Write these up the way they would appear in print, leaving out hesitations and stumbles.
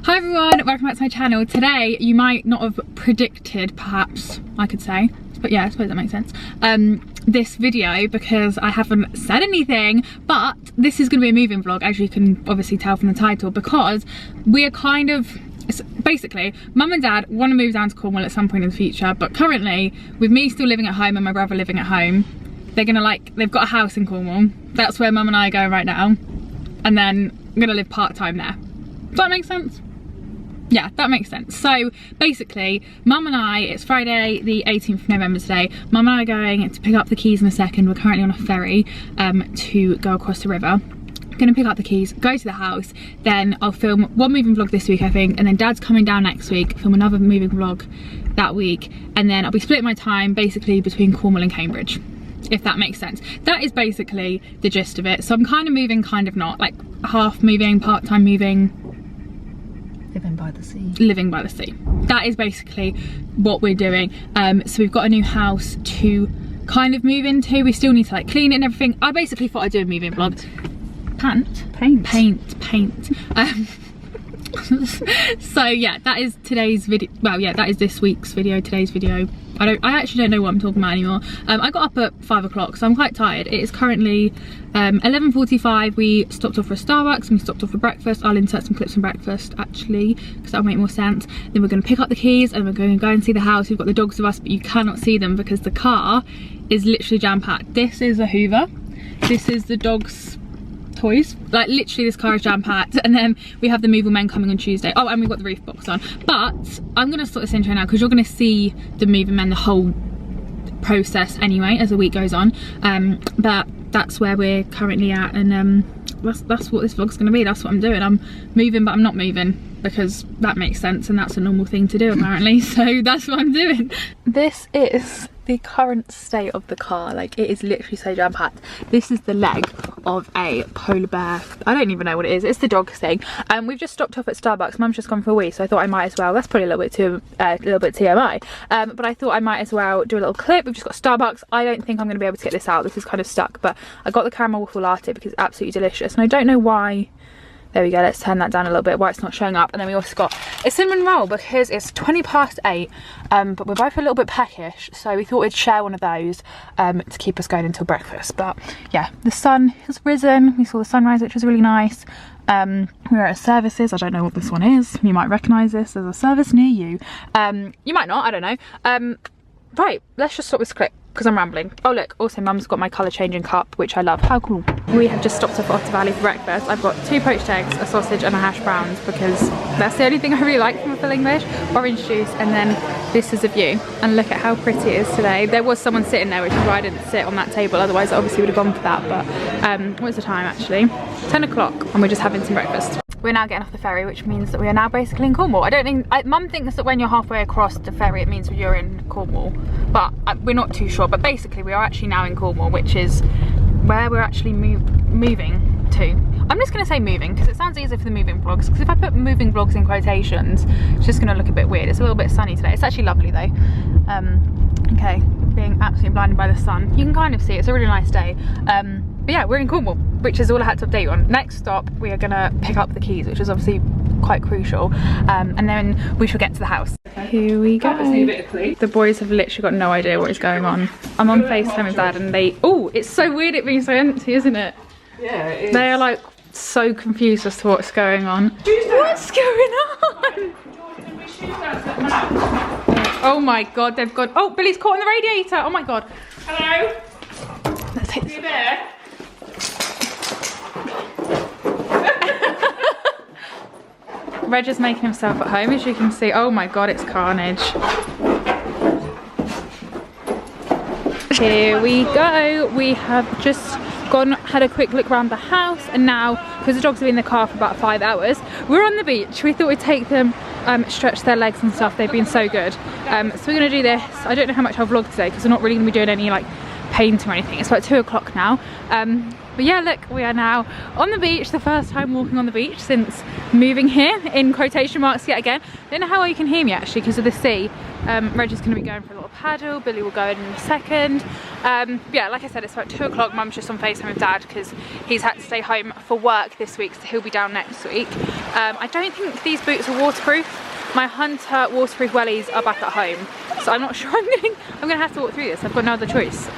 Hi everyone, welcome back to my channel. Today, you might not have predicted, perhaps, I could say, but yeah, I suppose that makes sense, this video because I haven't said anything, but this is going to be a moving vlog, as you can obviously tell from the title, because we are kind of, basically, mum and dad want to move down to Cornwall at some point in the future, but currently, with me still living at home and my brother living at home, they're gonna they've got a house in Cornwall. That's where mum and I are going right now, and then I'm gonna live part-time there. Does that make sense? Yeah, that makes sense. So basically, mum and I, it's Friday the 18th of November today, mum and I are going to pick up the keys in a second. We're currently on a ferry to go across the river. I'm gonna pick up the keys, go to the house, then I'll film one moving vlog this week I think, and then dad's coming down next week, film another moving vlog that week, and then I'll be splitting my time basically between Cornwall and Cambridge, if that makes sense. That is basically the gist of it. So I'm kind of moving, kind of not, like half moving, part-time moving. Living by the sea. Living by the sea. That is basically what we're doing. So we've got a new house to kind of move into. We still need to like clean it and everything. I basically thought I'd do a moving vlog. Paint. So yeah, that is today's video. Well yeah, that is this week's video, today's video. I actually don't know what I'm talking about anymore. I got up at 5 o'clock, so I'm quite tired. It is currently 11:45. We stopped off for a Starbucks and we stopped off for breakfast. I'll insert some clips from breakfast actually, because that'll make more sense. Then we're going to pick up the keys and we're going to go and see the house. We've got the dogs with us, but you cannot see them because the car is literally jam-packed. This is a Hoover. This is the dog's toys, like literally this car is jam-packed, and then we have the moving men coming on Tuesday. Oh, and we've got the roof box on, but I'm gonna start this intro now because you're gonna see the moving men, the whole process anyway as the week goes on, but that's where we're currently at, and that's what this vlog's gonna be. That's what I'm doing. I'm moving but I'm not moving, because that makes sense and that's a normal thing to do apparently. So that's what I'm doing. This is the current state of the car. Like, it is literally so jam-packed. This is the leg of a polar bear. I don't even know what it is. It's the dog thing. We've just stopped off at Starbucks. Mum's just gone for a wee, so I thought I might as well. That's probably a little bit TMI. But I thought I might as well do a little clip. We've just got Starbucks. I don't think I'm going to be able to get this out. This is kind of stuck, but I got the caramel waffle latte because it's absolutely delicious, and I don't know why. There we go, let's turn that down a little bit, why it's not showing up. And then we also got a cinnamon roll because it's 8:20, but we're both a little bit peckish, so we thought we'd share one of those to keep us going until breakfast. But yeah, the sun has risen, we saw the sunrise, which was really nice. We're at a services, I don't know what this one is, you might recognise this as a service near you. You might not, I don't know. Right, let's just stop this clip because I'm rambling. Oh look, also mum's got my colour changing cup, which I love. How cool. We have just stopped off Otter Valley for breakfast. I've got 2 poached eggs, a sausage and a hash browns because that's the only thing I really like from a full English. Orange juice, and then this is a view. And look at how pretty it is today. There was someone sitting there, which is why I didn't sit on that table, otherwise I obviously would have gone for that. But what's the time actually? 10 o'clock, and we're just having some breakfast. We're now getting off the ferry, which means that we are now basically in Cornwall. I don't think, mum thinks that when you're halfway across the ferry it means you're in Cornwall, but we're not too sure. But basically we are actually now in Cornwall, which is where we're actually moving to. I'm just going to say moving because it sounds easier for the moving vlogs, because if I put moving vlogs in quotations it's just going to look a bit weird. It's a little bit sunny today. It's actually lovely though. Okay, being absolutely blinded by the sun. You can kind of see it's a really nice day. But yeah, we're in Cornwall, which is all I had to update you on. Next stop, we are gonna pick up the keys, which is obviously quite crucial, and then we shall get to the house. Here we go. The boys have literally got no idea what is going on. I'm on FaceTime with Dad, and oh, it's so weird it being so empty, isn't it? Yeah, it is. They are like so confused as to what's going on. What's going on? Oh my god, they've gone. Oh, Billy's caught on the radiator. Oh my god. Hello? Let's take this. Are you there? Reg is making himself at home, as you can see. Oh my god, it's carnage. Here we go. We have just had a quick look around the house, and now, because the dogs have been in the car for about 5 hours, we're on the beach. We thought we'd take them, stretch their legs and stuff. They've been so good. So we're gonna do this. I don't know how much I'll vlog today because we're not really gonna be doing any like painting or anything. It's about 2 o'clock now. But yeah, look, we are now on the beach, the first time walking on the beach since moving here, in quotation marks yet again. I don't know how well you can hear me actually because of the sea. Reg is going to be going for a little paddle, Billy will go in a second. Yeah, like I said, it's about 2 o'clock. Mum's just on FaceTime with Dad because he's had to stay home for work this week, so he'll be down next week. I don't think these boots are waterproof. My Hunter waterproof wellies are back at home, so I'm not sure I'm gonna have to walk through this. I've got no other choice.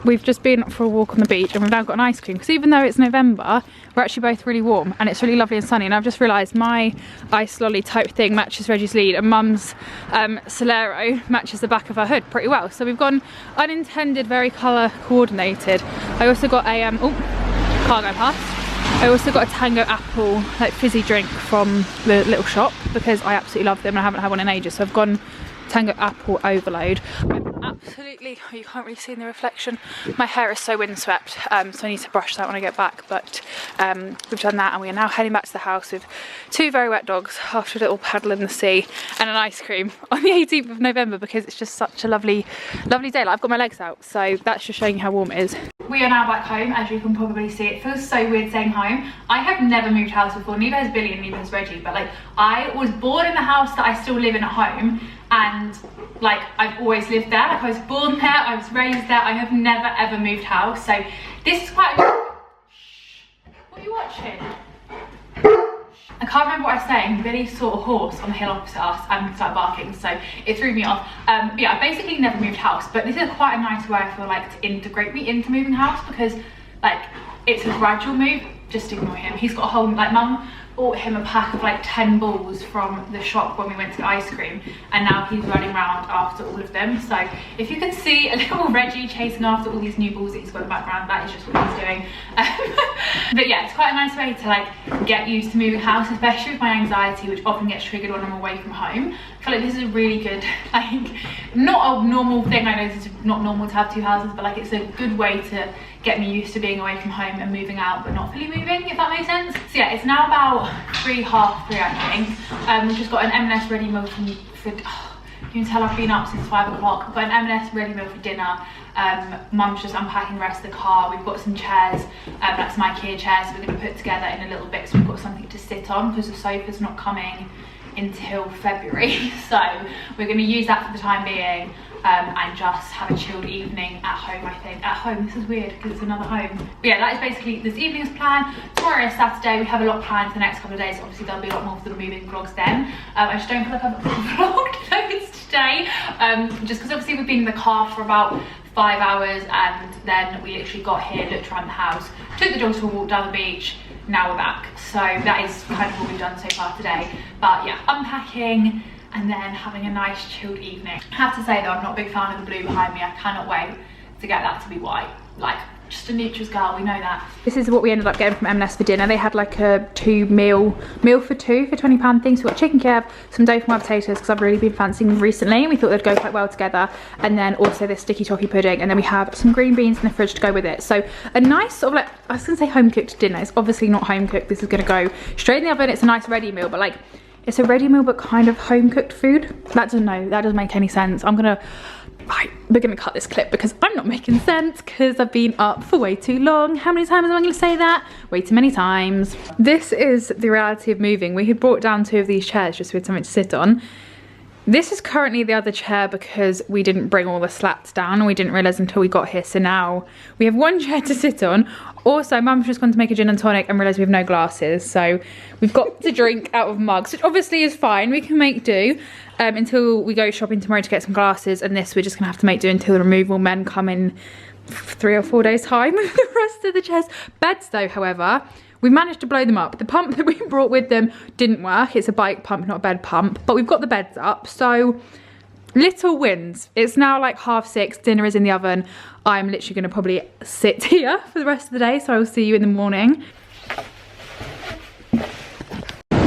We've just been for a walk on the beach and we've now got an ice cream because even though it's November, we're actually both really warm and it's really lovely and sunny. And I've just realised my ice lolly type thing matches Reggie's lead and Mum's Solero matches the back of her hood pretty well. So we've gone unintended, very colour coordinated. I also got a, car going past. I also got a Tango Apple like fizzy drink from the little shop because I absolutely love them and I haven't had one in ages. So I've gone Tango Apple Overload. I'm absolutely, oh, you can't really see in the reflection, my hair is so windswept, so I need to brush that when I get back, but we've done that and we are now heading back to the house with 2 very wet dogs after a little paddle in the sea and an ice cream on the 18th of November because it's just such a lovely day. Like, I've got my legs out, so that's just showing you how warm it is. We are now back home, as you can probably see. It feels so weird saying home. I have never moved house before, neither has Billy and neither has Reggie, but like I was born in the house that I still live in at home, and like I've always lived there. Like I was born there, I was raised there, I have never ever moved house. So this is quite What are you watching? I can't remember what I was saying. Billy saw a horse on the hill opposite us and started barking, so it threw me off. But yeah, I basically never moved house, but this is quite a nice way I feel like to integrate me into moving house because like it's a gradual move. Just ignore him. He's got a whole, like Mum bought him a pack of like 10 balls from the shop when we went to get ice cream and now he's running around after all of them. So if you could see a little Reggie chasing after all these new balls that he's got in the background, that is just what he's doing. But yeah, it's quite a nice way to like get used to moving house, especially with my anxiety, which often gets triggered when I'm away from home. I feel like this is a really good, like, not a normal thing. I know this is not normal to have 2 houses, but like it's a good way to get me used to being away from home and moving out but not fully moving, if that makes sense. So yeah, it's now about 3, half 3 I think. We've just got an M&S ready meal for you can tell I've been up since 5 o'clock. We've got an M&S ready meal for dinner. Mum's just unpacking the rest of the car. We've got some chairs, like some IKEA chairs we're going to put together in a little bit so we've got something to sit on because the sofa's not coming until February. So we're going to use that for the time being. And just have a chilled evening at home, I think. At home, this is weird because it's another home. But yeah, that is basically this evening's plan. Tomorrow is Saturday, we have a lot planned for the next couple of days. Obviously there'll be a lot more for the moving vlogs then. I just don't feel like I've vlogged loads today. Just because obviously we've been in the car for about 5 hours and then we literally got here, looked around the house, took the dogs for a walk down the beach, now we're back. So that is kind of what we've done so far today. But yeah, unpacking, and then having a nice chilled evening. I have to say though, I'm not a big fan of the blue behind me. I cannot wait to get that to be white. Like, just a neutrals girl, we know that. This is what we ended up getting from M&S for dinner. They had like a meal for 2 for £20 thing. So we've got chicken kebab, some dough from potatoes because I've really been fancying them recently and we thought they'd go quite well together. And then also this sticky toffee pudding, and then we have some green beans in the fridge to go with it. So a nice sort of like, I was gonna say home cooked dinner. It's obviously not home cooked. This is gonna go straight in the oven. It's a nice ready meal, but like, it's a ready meal but kind of home cooked food. That doesn't make any sense. We're gonna cut this clip because I'm not making sense because I've been up for way too long. How many times am I gonna say that? Way too many times. This is the reality of moving. We had brought down 2 of these chairs just so we had something to sit on. This is currently the other chair because we didn't bring all the slats down and we didn't realise until we got here. So now we have 1 chair to sit on. Also, Mum's just gone to make a gin and tonic and realised we have no glasses. So we've got to drink out of mugs, which obviously is fine. We can make do until we go shopping tomorrow to get some glasses. And this we're just gonna have to make do until the removal men come in 3 or 4 days time with the rest of the chairs. Beds though, however, we managed to blow them up. The pump that we brought with them didn't work. It's a bike pump, not a bed pump. But we've got the beds up, so little wins. It's now like 6:30, dinner is in the oven. I'm literally gonna probably sit here for the rest of the day, so I will see you in the morning.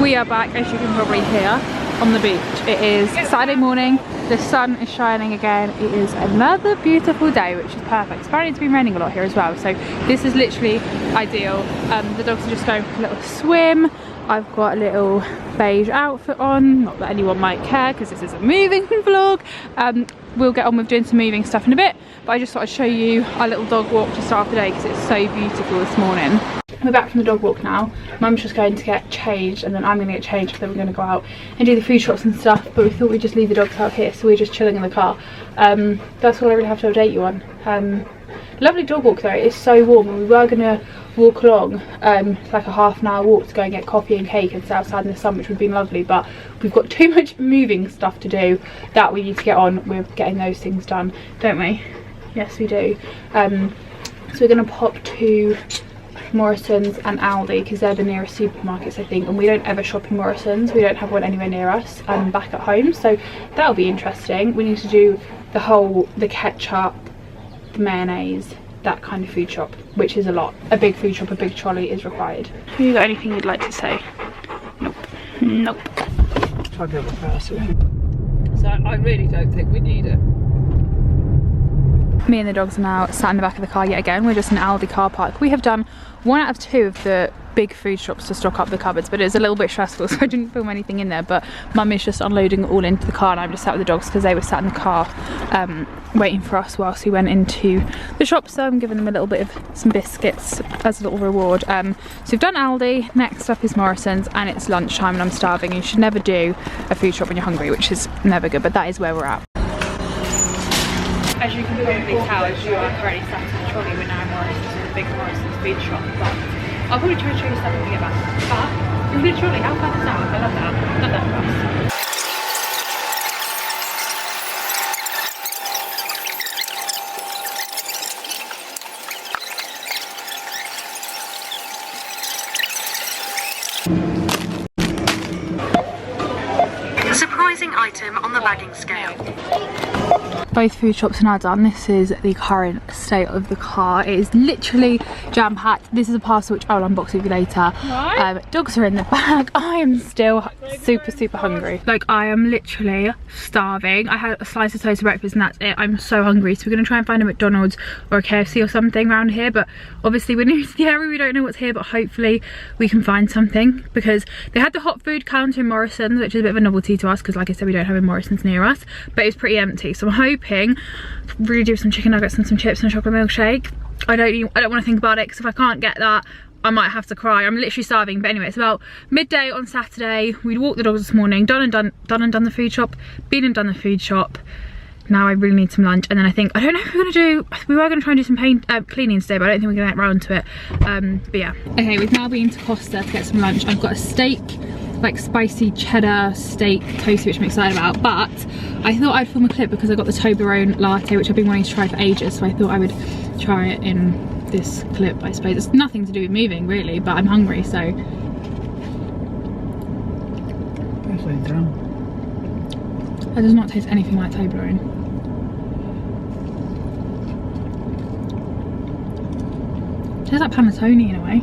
We are back, as you can probably hear, on the beach. It is Saturday morning, the sun is shining again. It is another beautiful day, which is perfect. Apparently it's been raining a lot here as well, so this is literally ideal. The dogs are just going for a little swim. I've got a little beige outfit on, not that anyone might care because this is a moving vlog. we'll get on with doing some moving stuff in a bit, but I just thought I'd show you our little dog walk to start the day because it's so beautiful this morning. We're back from the dog walk now. Mum's just going to get changed and then I'm going to get changed, then we're going to go out and do the food shops and stuff, but we thought we'd just leave the dogs out here, so we're just chilling in the car. That's all I really have to update you on. Lovely dog walk though, it's so warm, and we were going to walk along like a half an hour walk to go and get coffee and cake and sit outside in the sun, which would have been lovely, but we've got too much moving stuff to do that we need to get on with getting those things done, don't we? Yes we do. So we're going to pop to Morrison's and Aldi because they're the nearest supermarkets I think, and we don't ever shop in Morrison's, we don't have one anywhere near us back at home, so that'll be interesting. We need to do the ketchup, the mayonnaise, that kind of food shop, which is a lot. A big food shop, a big trolley is required. Have you got anything you'd like to say? Nope. Nope. Try to go reverse. So I really don't think we need it. Me and the dogs are now sat in the back of the car yet again. We're just in Aldi car park. We have done 1 out of 2 of the big food shops to stock up the cupboards, but it's a little bit stressful, so I didn't film anything in there. But Mum is just unloading it all into the car, and I'm just sat with the dogs because they were sat in the car waiting for us whilst we went into the shop. So I'm giving them a little bit of some biscuits as a little reward. So we've done Aldi, next up is Morrison's, and it's lunchtime and I'm starving. You should never do a food shop when you're hungry, which is never good, but that is where we're at. As you can probably tell, as you are currently sat in the trolley, we're now in Morrison's, with a big Morrison's food shop, but I'll probably try to show you stuff when we get back. But we'll do the trolley, how fun is that? I love that. Love that for us. Surprising item on the bagging scale. Both food shops are now done. This is the current state of the car. It is literally jam-packed. This is a parcel which I'll unbox with you later. Dogs are in the bag. I am still super hungry. Like, I am literally starving. I had a slice of toast for breakfast and that's it. I'm so hungry, so we're gonna try and find a McDonald's or a KFC or something around here, but obviously we're new to the area, we don't know what's here, but hopefully we can find something, because they had the hot food counter in Morrison's, which is a bit of a novelty to us because, like I said, we don't have a Morrison's near us, but it's pretty empty. So I'm hoping really do some chicken nuggets and some chips and a chocolate milkshake. I don't want to think about it, because if I can't get that I might have to cry. I'm literally starving. But anyway, it's about midday on Saturday. We'd walked the dogs this morning, done the food shop, been and done the food shop. Now I really need some lunch, and then I think, I don't know if we're gonna do, we were gonna try and do some cleaning today, but I don't think we're gonna get round to it. But yeah. Okay, we've now been to Costa to get some lunch. I've got a steak, like spicy cheddar steak toasty, which I'm excited about, but I thought I'd film a clip because I got the Toblerone latte, which I've been wanting to try for ages, so I thought I would try it in this clip, I suppose. It's nothing to do with moving really, but I'm hungry, so. It does not taste anything like Toblerone. It tastes like panettone in a way.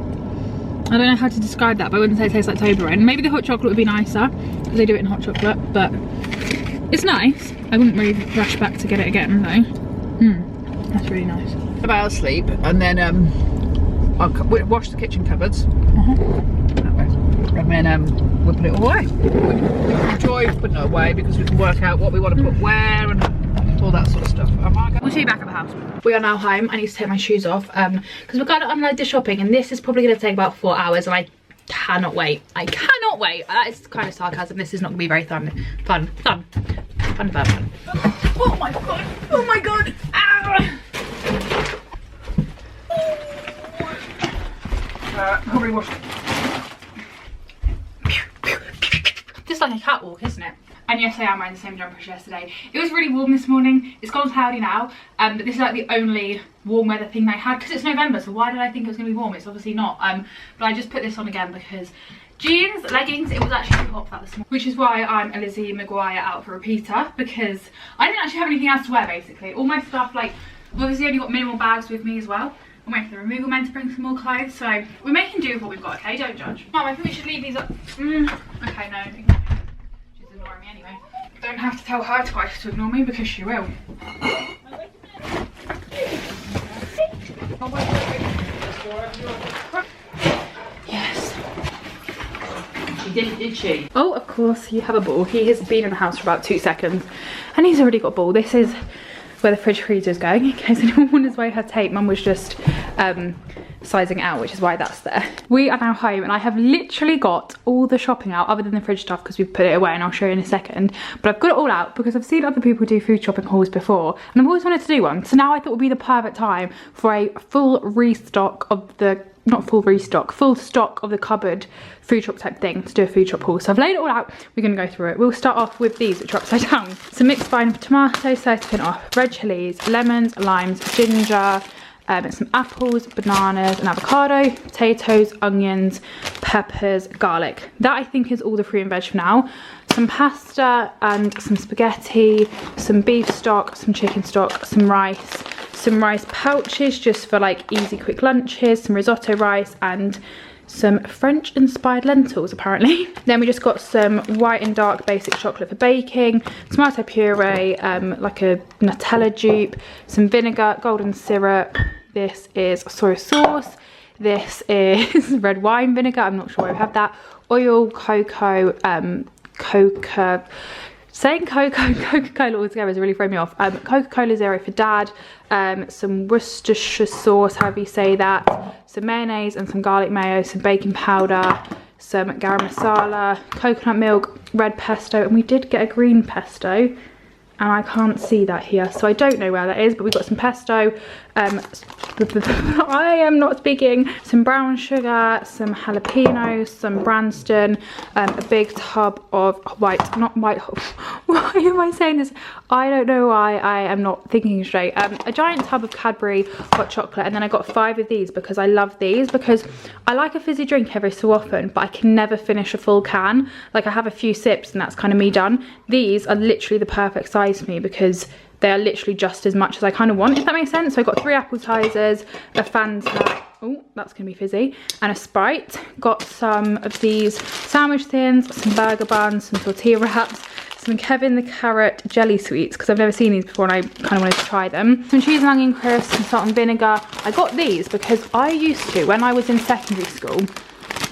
I don't know how to describe that, but I wouldn't say it tastes like Toblerone. Maybe the hot chocolate would be nicer, because they do it in hot chocolate, but it's nice. I wouldn't really rush back to get it again though. That's really nice. About sleep, and then I'll wash the kitchen cupboards. That way. And then we'll put it away. We enjoy putting it away because we can work out what we want to put where and all that sort of stuff. We'll see you back at the house. We are now home. I need to take my shoes off because we're going to unload the shopping, and this is probably going to take about 4 hours, and I cannot wait. I cannot wait. That is kind of sarcasm. This is not going to be very fun. Fun. Oh my god. Oh my god. Ah. Probably wash. Just like a catwalk, isn't it? And yes, I am wearing the same jumper as yesterday. It was really warm this morning. It's gone cloudy now, but this is like the only warm weather thing they had, because it's November, so why did I think it was going to be warm? It's obviously not. But I just put this on again because jeans, leggings, it was actually too hot for that this morning, which is why I'm a Lizzie McGuire outfit repeater, because I didn't actually have anything else to wear basically. All my stuff, like, obviously only got minimal bags with me as well. I'm waiting for the removal men to bring some more clothes, so we're making do with what we've got, okay? Don't judge. Mum, I think we should leave these up. Okay, no. She's ignoring me anyway. Don't have to tell her twice to ignore me because she will. Yes. She didn't, did she? Oh, of course, you have a ball. He has been in the house for about 2 seconds and he's already got a ball. This is where the fridge freezer is going, in case anyone wonders why I had tape. Mum was just sizing it out, which is why that's there. We are now home and I have literally got all the shopping out other than the fridge stuff because we've put it away and I'll show you in a second. But I've got it all out because I've seen other people do food shopping hauls before and I've always wanted to do one. So now I thought it would be the perfect time for a full restock of the, not full restock, full stock of the cupboard food shop type thing to do a food shop haul. So I've laid it all out, we're gonna go through it. We'll start off with these, which are upside down. Some mixed vine of tomatoes, 30% off, red chilies, lemons, limes, ginger, some apples, bananas, an avocado, potatoes, onions, peppers, garlic. That I think is all the fruit and veg for now. Some pasta and some spaghetti, some beef stock, some chicken stock, some rice pouches just for like easy quick lunches, some risotto rice and some French inspired lentils apparently. Then we just got some white and dark basic chocolate for baking, tomato puree, like a Nutella dupe, some vinegar, golden syrup. This is soy sauce. This is red wine vinegar. I'm not sure why we have that. Oil, cocoa, Coca-Cola altogether is really throwing me off. Coca-Cola Zero for Dad, some Worcestershire sauce, however you say that, some mayonnaise and some garlic mayo, some baking powder, some garam masala, coconut milk, red pesto, and we did get a green pesto. And I can't see that here, so I don't know where that is, but we've got some pesto, I am not speaking, some brown sugar, some jalapenos, some Branston, a big tub of why am I saying this? I don't know why I am not thinking straight. A giant tub of Cadbury hot chocolate, and then I got 5 of these because I love these, because I like a fizzy drink every so often, but I can never finish a full can. Like I have a few sips and that's kind of me done. These are literally the perfect size for me because they are literally just as much as I kind of want, if that makes sense. So I got 3 appetizers, a Fanta, oh that's gonna be fizzy, and a Sprite. Got some of these sandwich thins, some burger buns, some tortilla wraps, some Kevin the Carrot jelly sweets because I've never seen these before and I kind of wanted to try them. Some cheese and onion crisps, some salt and vinegar. I got these because I used to, when I was in secondary school,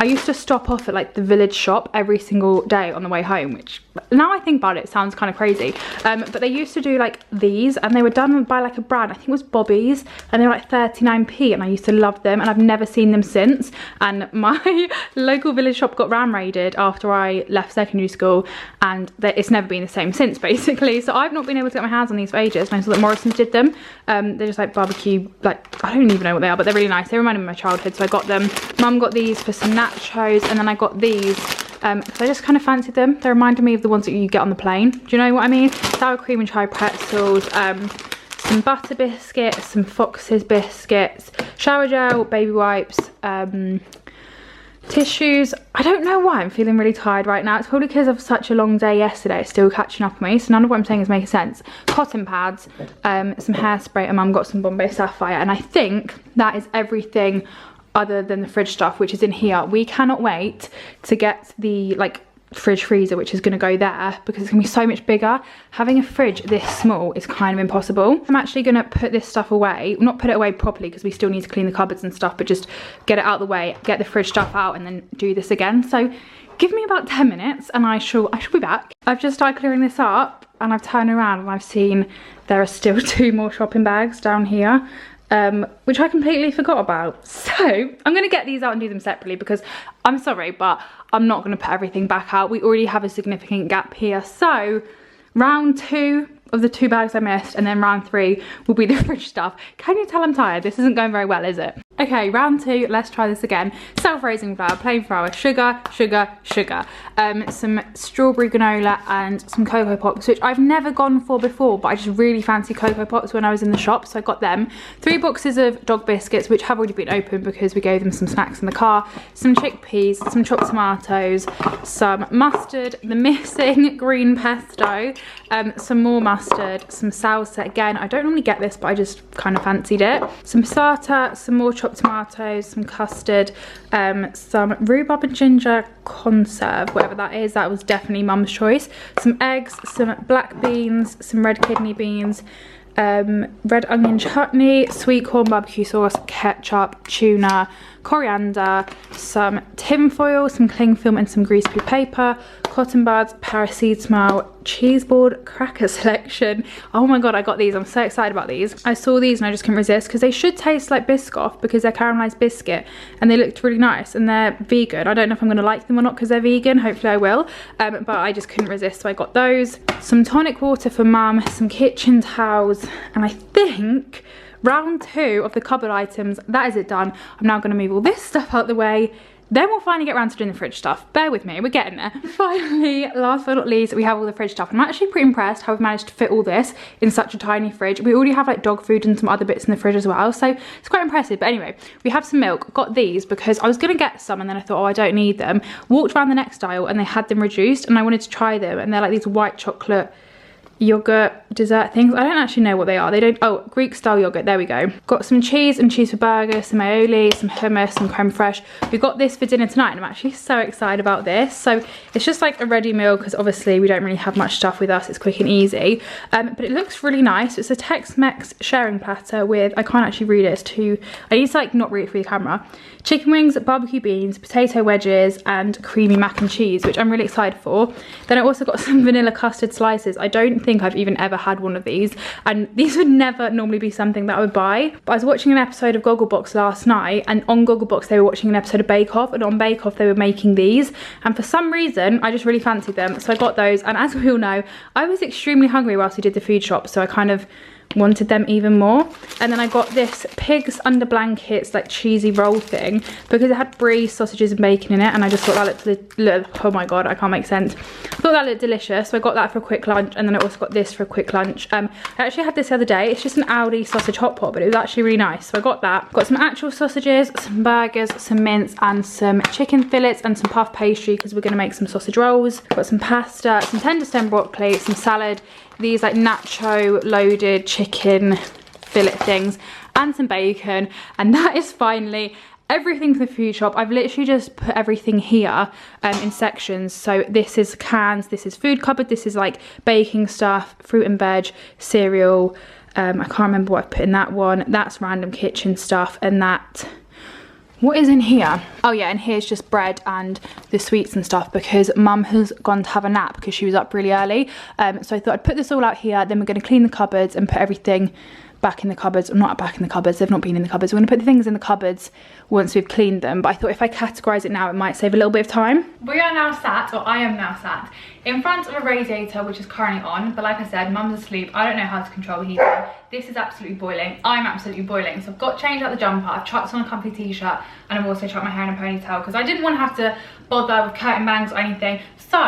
I used to stop off at like the village shop every single day on the way home, which now I think about it sounds kind of crazy, but they used to do like these and they were done by like a brand, I think it was Bobby's, and they were like 39p and I used to love them and I've never seen them since. And my local village shop got ram raided after I left secondary school and it's never been the same since basically. So I've not been able to get my hands on these for ages, and I saw that Morrison's did them. They're just like barbecue, like I don't even know what they are, but they're really nice. They remind me of my childhood, so I got them. Mum got these for some nachos, and then I got these because I just kind of fancied them. They reminded me of the ones that you get on the plane. Do you know what I mean? Sour cream and chai pretzels, some butter biscuits, some Fox's biscuits, shower gel, baby wipes, tissues. I don't know why I'm feeling really tired right now. It's probably because of such a long day yesterday. It's still catching up on me, so none of what I'm saying is making sense. Cotton pads, some hairspray, and Mum got some Bombay Sapphire, and I think that is everything other than the fridge stuff, which is in here. We cannot wait to get the like fridge freezer, which is going to go there because it's going to be so much bigger. Having a fridge this small is kind of impossible. I'm actually going to put this stuff away, not put it away properly because we still need to clean the cupboards and stuff, but just get it out of the way, get the fridge stuff out, and then do this again. So give me about 10 minutes and I shall be back. I've just started clearing this up and I've turned around and I've seen there are still 2 more shopping bags down here, which I completely forgot about. So I'm going to get these out and do them separately because I'm sorry, but I'm not going to put everything back out. We already have a significant gap here. So round 2 of the 2 bags I missed, and then round 3 will be the fridge stuff. Can you tell I'm tired? This isn't going very well, is it? Okay, round 2, let's try this again. Self-raising flour, plain flour, sugar, some strawberry granola and some Cocoa Pops, which I've never gone for before, but I just really fancy Cocoa Pops when I was in the shop, so I got them. 3 boxes of dog biscuits, which have already been opened because we gave them some snacks in the car, some chickpeas, some chopped tomatoes, some mustard, the missing green pesto, some more mustard, some salsa. Again, I don't normally get this, but I just kind of fancied it. Some starter, some more chopped tomatoes, some custard, some rhubarb and ginger conserve, whatever that is. That was definitely Mum's choice. Some eggs, some black beans, some red kidney beans, red onion chutney, sweet corn barbecue sauce, ketchup, tuna, coriander, some tin foil, some cling film and some greaseproof paper, cotton buds, paracetamol, cheese board cracker selection. Oh my god, I got these. I'm so excited about these. I saw these and I just couldn't resist because they should taste like Biscoff because they're caramelized biscuit and they looked really nice and they're vegan. I don't know if I'm going to like them or not because they're vegan. Hopefully I will. But I just couldn't resist, so I got those. Some tonic water for mum, some kitchen towels, and I think round 2 of the cupboard items, that is it done. I'm now going to move all this stuff out the way. Then we'll finally get around to doing the fridge stuff. Bear with me, we're getting there. Finally, last but not least, we have all the fridge stuff. I'm actually pretty impressed how we've managed to fit all this in such a tiny fridge. We already have like dog food and some other bits in the fridge as well, so it's quite impressive. But anyway, we have some milk. Got these because I was gonna get some and then I thought, oh, I don't need them. Walked around the next aisle and they had them reduced and I wanted to try them, and they're like these white chocolate yogurt dessert things. I don't actually know what they are. They don't, oh, Greek style yogurt, there we go. Got some cheese and cheese for burgers, some aioli, some hummus, some creme fraiche. We got this for dinner tonight and I'm actually so excited about this. So it's just like a ready meal because obviously we don't really have much stuff with us. It's quick and easy, but it looks really nice. It's a Tex-Mex sharing platter with, I can't actually read it, it's too, I need to like not read it for the camera. Chicken wings, barbecue beans, potato wedges and creamy mac and cheese, which I'm really excited for. Then I also got some vanilla custard slices. I don't think I've even ever had one of these, and these would never normally be something that I would buy. But I was watching an episode of Gogglebox last night, and on Gogglebox they were watching an episode of Bake Off, and on Bake Off they were making these, and for some reason I just really fancied them, so I got those. And as we all know, I was extremely hungry whilst we did the food shop, so I kind of wanted them even more. And then I got this pigs under blankets like cheesy roll thing because it had brie, sausages and bacon in it, and I just thought that looked, oh my god, I can't make sense. I thought that looked delicious, so I got that for a quick lunch. And then I also got this for a quick lunch. I actually had this the other day. It's just an Aldi sausage hot pot, but it was actually really nice, so I got that. Got some actual sausages, some burgers, some mince and some chicken fillets and some puff pastry because we're going to make some sausage rolls. Got some pasta, some tender stem broccoli, some salad, these like nacho loaded chicken fillet things and some bacon. And that is finally everything for the food shop. I've literally just put everything here in sections. So this is cans, this is food cupboard, this is like baking stuff, fruit and veg, cereal, I can't remember what I've put in that one. That's random kitchen stuff. And that, what is in here? Oh yeah, and here's just bread and the sweets and stuff because mum has gone to have a nap because she was up really early. So I thought I'd put this all out here, then we're going to clean the cupboards and put everything back in the cupboards. Or not back in the cupboards, they've not been in the cupboards. We're going to put the things in the cupboards once we've cleaned them, but I thought if I categorise it now it might save a little bit of time. We are now sat, or I am now sat, in front of a radiator which is currently on, but like I said, mum's asleep. I don't know how to control the heating. This is absolutely boiling. I'm absolutely boiling. So I've got changed out the jumper, I've chucked on a comfy t-shirt, and I've also chucked my hair in a ponytail because I didn't want to have to bother with curtain bangs or anything. So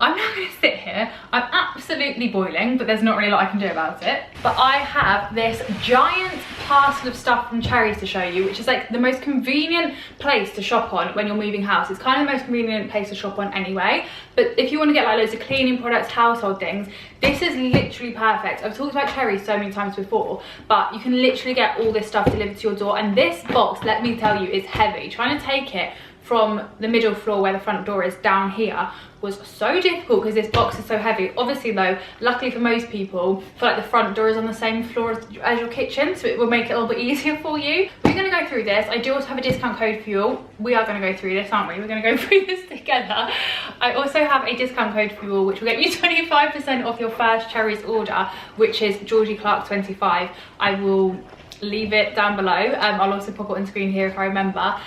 I'm now going to sit here. I'm absolutely boiling, but there's not really a lot I can do about it. But I have this giant parcel of stuff from Cherries to show you, which is like the most convenient place to shop on when you're moving house. It's kind of the most convenient place to shop on anyway. But if you want to get like loads of cleaning products, household things, this is literally perfect. I've talked about Cherries so many times before, but you can literally get all this stuff delivered to your door. And this box, let me tell you, is heavy. Trying to take it from the middle floor where the front door is down here was so difficult because this box is so heavy. Obviously though, luckily for most people, I feel like the front door is on the same floor as your kitchen, so it will make it a little bit easier for you. We're going to go through this. I do also have a discount code for you all. We are going to go through this, aren't we? We're going to go through this together. I also have a discount code for you all, which will get you 25% off your first Cherries order, which is georgieiclarke 25. I will leave it down below. I'll also pop it on screen here if I remember.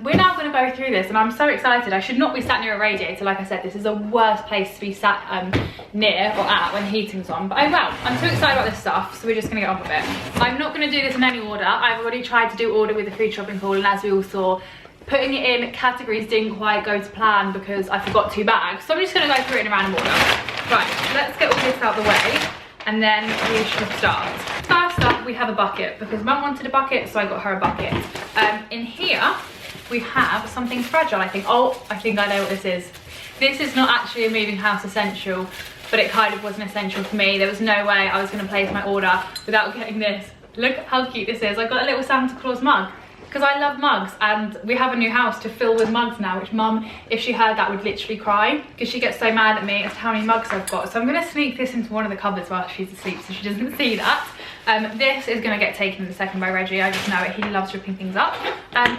We're now going to go through this and I'm so excited. I should not be sat near a radiator. Like I said, this is the worst place to be sat near or at when the heating's on, but oh well, I'm too excited about this stuff, so we're just going to get on with it. I'm not going to do this in any order. I've already tried to do order with the food shopping haul, and as we all saw, putting it in categories didn't quite go to plan because I forgot 2 bags, so I'm just going to go through it in a random order. Right, let's get all this out of the way and then we should start. First up, we have a bucket because mum wanted a bucket, so I got her a bucket. In here we have something fragile, I think. Oh, I think I know what this is. This is not actually a moving house essential, but it kind of was an essential for me. There was no way I was going to place my order without getting this. Look how cute this is. I got a little Santa Claus mug because I love mugs, and we have a new house to fill with mugs now, which mum, if she heard that, would literally cry because she gets so mad at me as to how many mugs I've got. So I'm going to sneak this into one of the cupboards while she's asleep so she doesn't see that. This is going to get taken in a second by Reggie. I just know it. He loves ripping things up.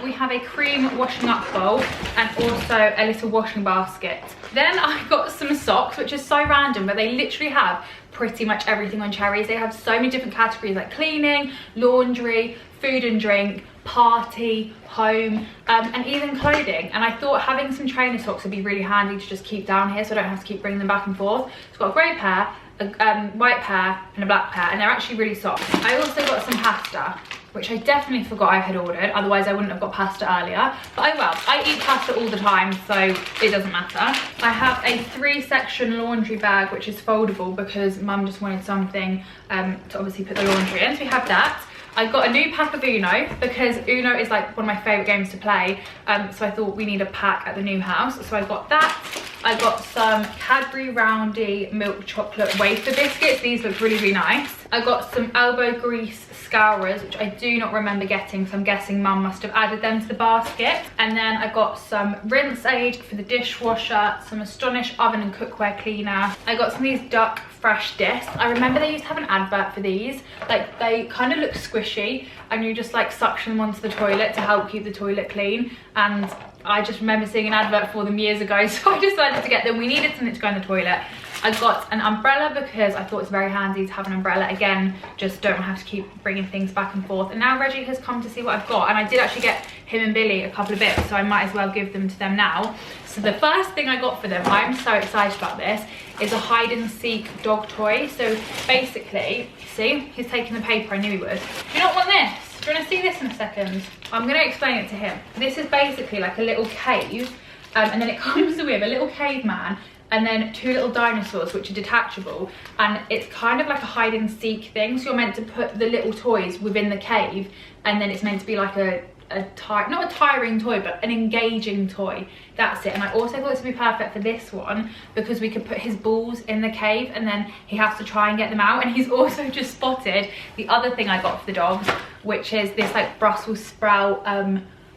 We have a cream washing up bowl and also a little washing basket. Then I got some socks, which is so random, but they literally have pretty much everything on Cherries. They have so many different categories like cleaning, laundry, food and drink, party, home, and even clothing. And I thought having some trainer socks would be really handy to just keep down here so I don't have to keep bringing them back and forth. It's got a grey pair, a white pair and a black pair, and they're actually really soft. I also got some pasta, which I definitely forgot I had ordered, otherwise I wouldn't have got pasta earlier. But I eat pasta all the time, so it doesn't matter. I have a 3-section laundry bag, which is foldable because Mum just wanted something to obviously put the laundry in. So we have that. I got a new pack of Uno because Uno is like one of my favourite games to play. So I thought we need a pack at the new house. So I got that. I got some Cadbury Roundy milk chocolate wafer biscuits. These look really, really nice. I got some elbow grease scourers, which I do not remember getting, so I'm guessing Mum must have added them to the basket. And then I got some rinse aid for the dishwasher, some Astonish oven and cookware cleaner. I got some of these Duck Fresh discs. I remember they used to have an advert for these. Like, they kind of look squishy and you just like suction them onto the toilet to help keep the toilet clean. And I just remember seeing an advert for them years ago, so I decided to get them. We needed something to go in the toilet. I got an umbrella because I thought it's very handy to have an umbrella. Again, just don't have to keep bringing things back and forth. And now Reggie has come to see what I've got, and I did actually get him and Billy a couple of bits, so I might as well give them to them now. So the first thing I got for them, I'm so excited about this, is a hide and seek dog toy. So basically, see, he's taking the paper. I knew he would. Do you not want this? Do you want to see this in a second? I'm going to explain it to him. This is basically like a little cave, and then it comes with a little caveman and then 2 little dinosaurs, which are detachable, and it's kind of like a hide and seek thing. So you're meant to put the little toys within the cave, and then it's meant to be like not a tiring toy, but an engaging toy. That's it. And I also thought this would be perfect for this one because we could put his balls in the cave and then he has to try and get them out. And he's also just spotted the other thing I got for the dogs, which is this like Brussels sprout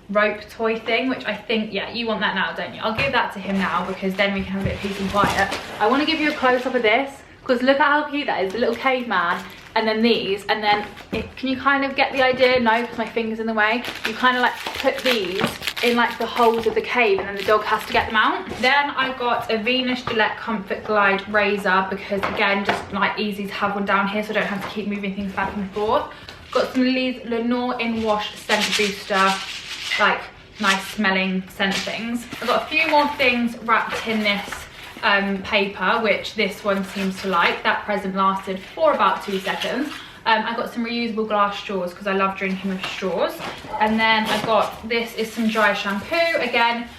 rope toy thing, which I think, yeah, you want that now, don't you? I'll give that to him now because then we can have a bit of peace and quiet. I want to give you a close-up of this because look at how cute that is, the little caveman, and then these, and then can you kind of get the idea? No, because my finger's in the way. You kind of like put these in like the holes of the cave and then the dog has to get them out. Then I got a Venus Gillette Comfort Glide razor because again, just like easy to have one down here so I don't have to keep moving things back and forth. Got some Lenore In Wash Scent Booster, like nice smelling scent things. I've got a few more things wrapped in this paper, which this one seems to like. That present lasted for about 2 seconds. I got some reusable glass straws because I love drinking with straws. And then I got, this is some dry shampoo. Again,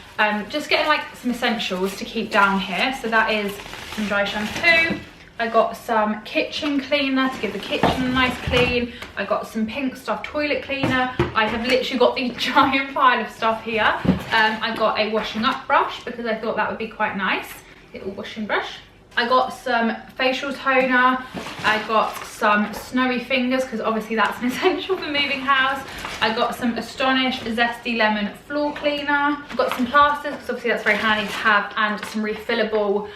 just getting like some essentials to keep down here. So that is some dry shampoo. I got some kitchen cleaner to give the kitchen a nice clean. I got some Pink Stuff toilet cleaner. I have literally got the giant pile of stuff here. I got a washing up brush because I thought that would be quite nice. Little washing brush. I got some facial toner. I got some snowy fingers because obviously that's an essential for moving house. I got some Astonish Zesty Lemon floor cleaner. I've got some plasters because obviously that's very handy to have, and some refillable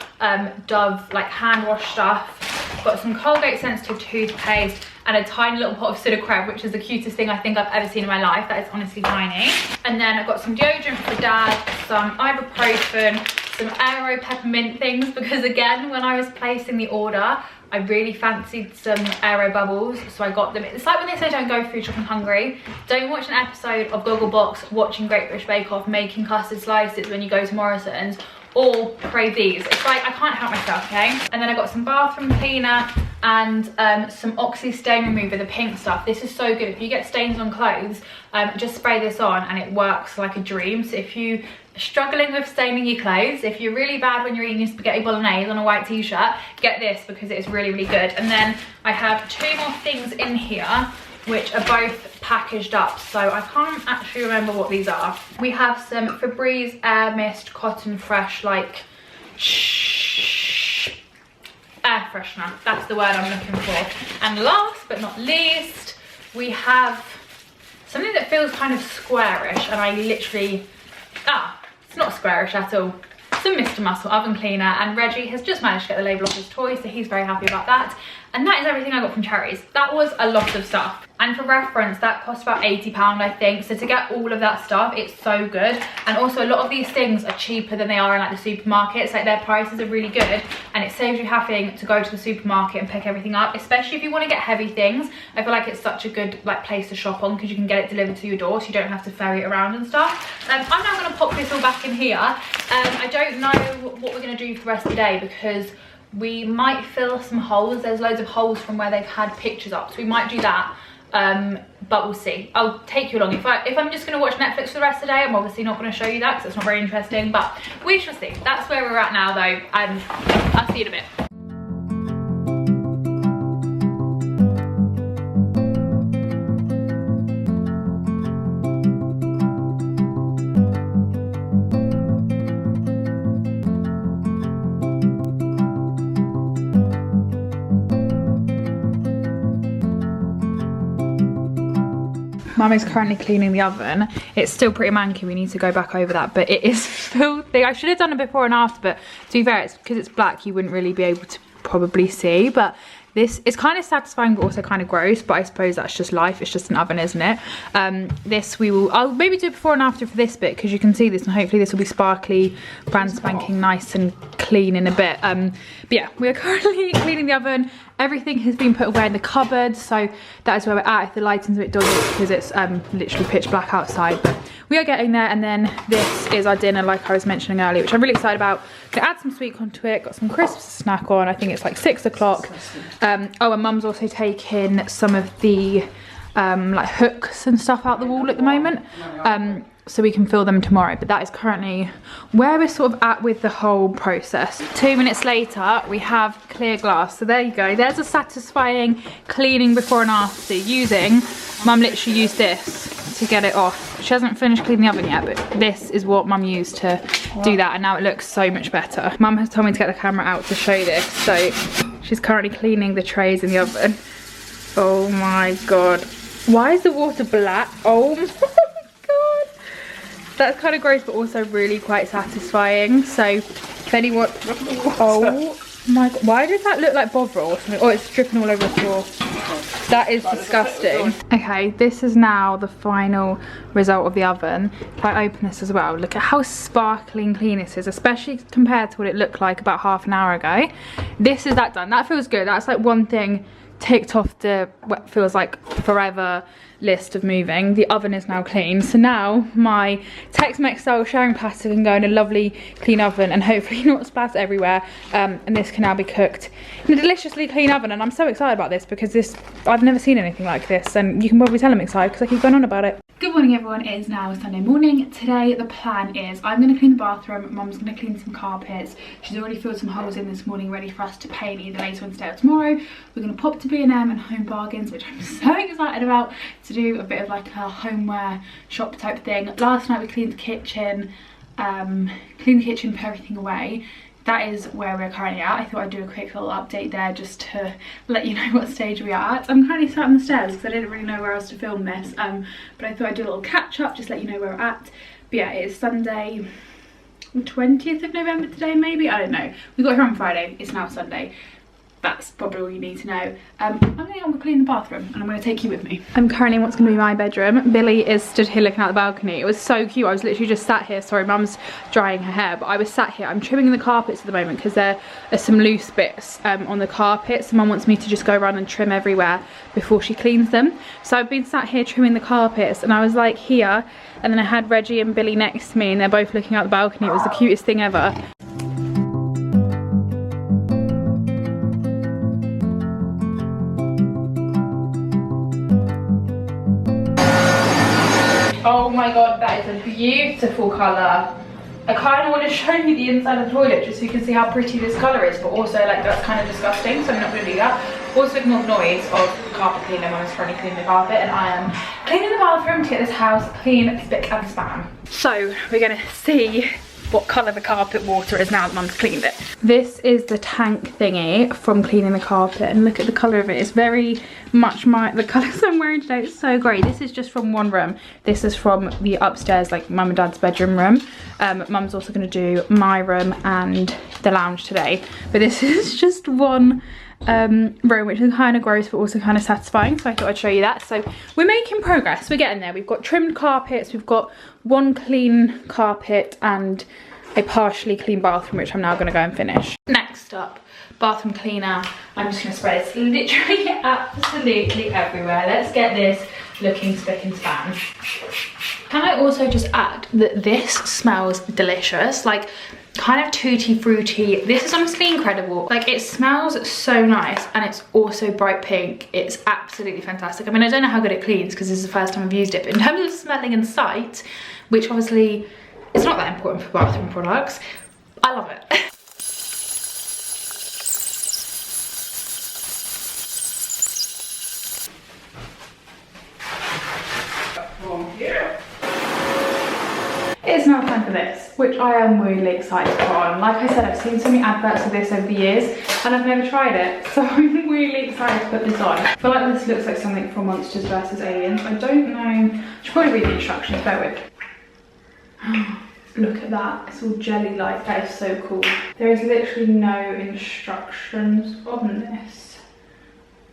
Dove like hand wash stuff. Got some Colgate sensitive toothpaste and a tiny little pot of Soda Creme, which is the cutest thing I think I've ever seen in my life. That is honestly tiny. And then I've got some deodorant for Dad, some ibuprofen, some Aero peppermint things because again, when I was placing the order, I really fancied some Aero bubbles, so I got them. It's like when they say don't go food shopping hungry. Don't watch an episode of Gogglebox watching Great British Bake Off making custard slices when you go to Morrison's, or crave these. It's like I can't help myself, okay? And then I got some bathroom cleaner and some Oxy stain remover, the pink stuff. This is so good. If you get stains on clothes, just spray this on and it works like a dream. So if you are struggling with staining your clothes, if you're really bad when you're eating your spaghetti bolognese on a white t-shirt, get this because it is really, really good. And then I have 2 more things in here which are both packaged up, so I can't actually remember what these are. We have some Febreze Air Mist Cotton Fresh, like air freshener, that's the word I'm looking for. And last but not least, we have something that feels kind of squarish, and I literally, it's not squarish at all. some Mr. Muscle oven cleaner, and Reggie has just managed to get the label off his toy, so he's very happy about that. And that is everything I got from Cherries. That was a lot of stuff. And for reference, that cost about £80, I think. So to get all of that stuff, it's so good. And also a lot of these things are cheaper than they are in like the supermarkets. Like their prices are really good, and it saves you having to go to the supermarket and pick everything up, especially if you want to get heavy things. I feel like it's such a good like place to shop on because you can get it delivered to your door, so you don't have to ferry it around and stuff. I'm now going to pop this all back in here. I don't know what we're going to do for the rest of the day because we might fill some holes. There's loads of holes from where they've had pictures up, so we might do that, but we'll see. I'll take you along. If I'm just going to watch Netflix for the rest of the day, I'm obviously not going to show you that because it's not very interesting, but we shall see. That's where we're at now though, and I'll see you in a bit. Mum is currently cleaning the oven. It's still pretty manky, we need to go back over that, but it is filthy. I should have done it before and after, but to be fair, it's because it's black, you wouldn't really be able to probably see, but this is kind of satisfying but also kind of gross, but I suppose that's just life. It's just an oven, isn't it? I'll maybe do before and after for this bit because you can see this, and hopefully this will be sparkly, brand spanking nice and clean in a bit. But yeah, we are currently cleaning the oven. Everything has been put away in the cupboard, so that is where we're at. If the lighting's a bit dodgy because it's literally pitch black outside, but we are getting there. And then this is our dinner, like I was mentioning earlier, which I'm really excited about. Gonna add some sweet corn to it, got some crisps to snack on. I think it's like 6 o'clock. Oh, and Mum's also taking some of the like hooks and stuff out the wall at the moment, so we can fill them tomorrow. But that is currently where we're sort of at with the whole process. 2 minutes later, we have clear glass. So there you go. There's a satisfying cleaning before and after using. Mum literally used this to get it off. She hasn't finished cleaning the oven yet, but this is what Mum used to do that, and now it looks so much better. Mum has told me to get the camera out to show this, so she's currently cleaning the trays in the oven. Oh my god. Why is the water black? Oh my god. That's kind of gross, but also really quite satisfying. So if anyone, oh my god, why does that look like Bovril or something? Oh, it's dripping all over the floor. That is disgusting. Okay, this is now the final result of the oven. If I open this as well, look at how sparkling clean this is, especially compared to what it looked like about half an hour ago. This is that done. That feels good. That's like one thing ticked off the what feels like forever list of moving. The oven is now clean, so now my Tex-Mex style sharing plastic can go in a lovely clean oven and hopefully not splatter everywhere, and this can now be cooked in a deliciously clean oven. And I'm so excited about this because I've never seen anything like this, and you can probably tell I'm excited because I keep going on about it. Good morning everyone, it is now Sunday morning. Today the plan is I'm going to clean the bathroom, Mum's going to clean some carpets. She's already filled some holes in this morning ready for us to paint either later on today or tomorrow. We're going to pop to B&M and Home Bargains, which I'm so excited about, to do a bit of like a homeware shop type thing. Last night we cleaned the kitchen, put everything away. That is where we're currently at. I thought I'd do a quick little update there just to let you know what stage we are at. I'm currently sat on the stairs because I didn't really know where else to film this, but I thought I'd do a little catch up, just let you know where we're at. But yeah, it is Sunday, the 20th of November today maybe, I don't know. We got here on Friday, it's now Sunday. That's probably all you need to know. I'm going to clean the bathroom and I'm going to take you with me. I'm currently in what's going to be my bedroom. Billy is stood here looking out the balcony. It was so cute. I was literally just sat here. Sorry, Mum's drying her hair, but I was sat here. I'm trimming the carpets at the moment because there are some loose bits on the carpet. So Mum wants me to just go around and trim everywhere before she cleans them. So I've been sat here trimming the carpets and I was like here, and then I had Reggie and Billy next to me and they're both looking out the balcony. It was the cutest thing ever. Oh my god, that is a beautiful colour. I kind of want to show you the inside of the toilet just so you can see how pretty this colour is, but also like that's kind of disgusting, so I'm not going to do that. Also ignore the noise of carpet cleaner. Mum is currently cleaning the carpet and I am cleaning the bathroom to get this house clean, spick and span. So we're going to see what colour the carpet water is now that Mum's cleaned it. This is the tank thingy from cleaning the carpet, and look at the colour of it. It's very much the colours I'm wearing today. It's so grey. This is just from one room. This is from the upstairs, like Mum and Dad's bedroom room. Mum's also going to do my room and the lounge today, but this is just one room, which is kind of gross but also kind of satisfying, so I thought I'd show you that. So we're making progress, we're getting there. We've got trimmed carpets, we've got one clean carpet and a partially clean bathroom, which I'm now going to go and finish. Next up, bathroom cleaner. I'm just going to spread it literally absolutely everywhere. Let's get this looking spick and span. Can I also just add that this smells delicious, like kind of tutti fruity. This is honestly incredible. Like, it smells so nice and it's also bright pink. It's absolutely fantastic. I mean, I don't know how good it cleans because this is the first time I've used it, but in terms of smelling and sight, which obviously it's not that important for bathroom products, I love it. It's now time for this, which I am really excited for. Like I said, I've seen so many adverts of this over the years and I've never tried it, so I'm really excited to put this on. I feel like this looks like something from Monsters vs Aliens. I don't know, I should probably read the instructions, bear with. Look at that, it's all jelly-like. That is so cool. There is literally no instructions on this.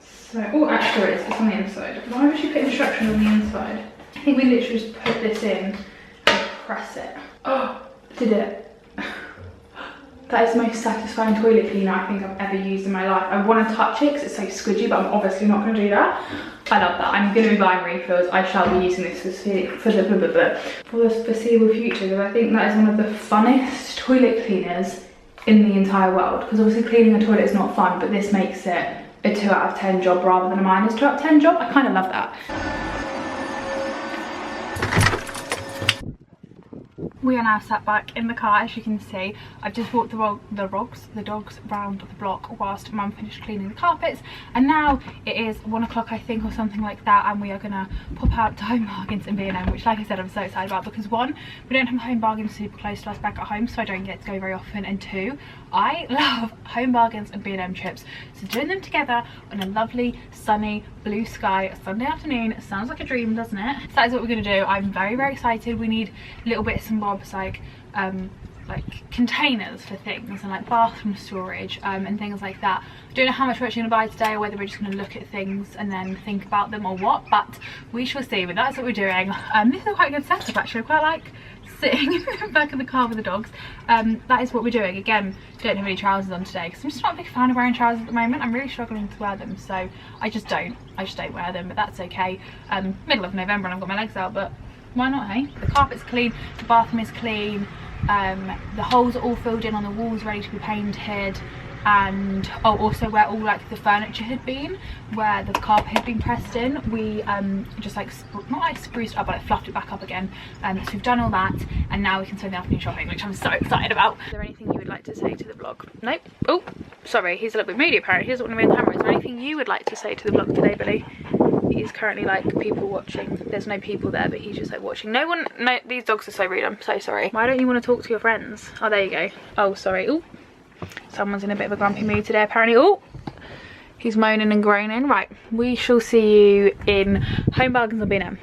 So, oh, actually there is, it's on the inside. Why would you put instructions on the inside? I think we literally just put this in, press it. Oh, did it. That is the most satisfying toilet cleaner I think I've ever used in my life. I want to touch it because it's so squidgy, but I'm obviously not going to do that. I love that. I'm going to be buying refills. I shall be using this for the foreseeable future, because I think that is one of the funnest toilet cleaners in the entire world. Because obviously cleaning a toilet is not fun, but this makes it a 2 out of 10 job rather than a minus 2 out of 10 job. I kind of love that. We are now sat back in the car, as you can see. I've just walked the dogs round the block whilst Mum finished cleaning the carpets, and now it is 1 o'clock I think, or something like that, and we are gonna pop out to Home Bargains and B&M, which, like I said, I'm so excited about because 1, we don't have Home Bargains super close to us back at home, so I don't get to go very often, and 2, I love Home Bargains and B&M trips. So doing them together on a lovely sunny blue sky Sunday afternoon sounds like a dream, doesn't it? So that is what we're gonna do. I'm very, very excited. We need little bits and bobs like containers for things and like bathroom storage and things like that. I don't know how much we're actually going to buy today, or whether we're just going to look at things and then think about them or what, but we shall see. But that's what we're doing. This is quite a good setup actually. I quite like sitting back in the car with the dogs. That is what we're doing. Again, don't have any trousers on today because I'm just not a big fan of wearing trousers at the moment. I'm really struggling to wear them, so I just don't wear them, but that's okay. Middle of November and I've got my legs out, but why not, hey? The carpet's clean, the bathroom is clean, the holes are all filled in on the walls, ready to be painted, and also where all like the furniture had been, where the carpet had been pressed in, we just like not like spruced up, but like fluffed it back up again. So we've done all that, and now we can spend the afternoon shopping, which I'm so excited about. Is there anything you would like to say to the vlog? Nope. Oh, sorry, he's a little bit moody apparently. He doesn't want to be on camera. Is there anything you would like to say to the vlog today, Billy? He's currently like people watching. There's no people there, but he's just like watching. No, these dogs are so rude. I'm so sorry. Why don't you want to talk to your friends? Oh, there you go. Oh, sorry. Oh, someone's in a bit of a grumpy mood today apparently. Oh, he's moaning and groaning. Right, we shall see you in Home Bargains or B&M.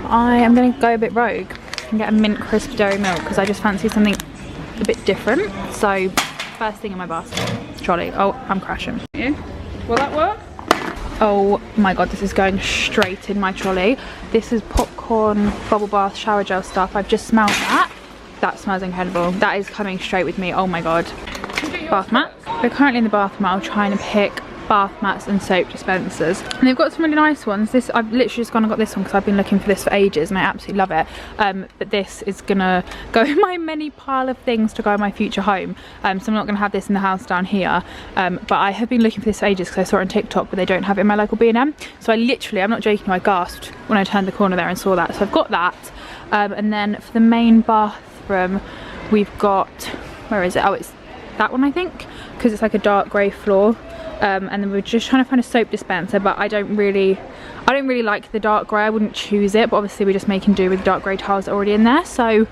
I am going to go a bit rogue and get a mint crisp dairy milk because I just fancy something a bit different. So first thing in my basket, trolley. Oh, I'm crashing. Yeah. Will that work? Oh my god, this is going straight in my trolley. This is popcorn, bubble bath, shower gel stuff. I've just smelled that. That smells incredible. That is coming straight with me. Oh my god. Bath mat. We're currently in the bath mat trying to pick bath mats and soap dispensers, and they've got some really nice ones. This, I've literally just gone and got this one because I've been looking for this for ages and I absolutely love it. But this is gonna go in my many pile of things to go in my future home. So I'm not gonna have this in the house down here, but I have been looking for this for ages because I saw it on TikTok, but they don't have it in my local B&M. So I literally, I'm not joking, I gasped when I turned the corner there and saw that. So I've got that, and then for the main bathroom we've got, where is it? Oh, it's that one I think, because it's like a dark grey floor. And then we're just trying to find a soap dispenser, but I I don't really like the dark grey, I wouldn't choose it, but obviously we're just making do with dark grey tiles already in there. So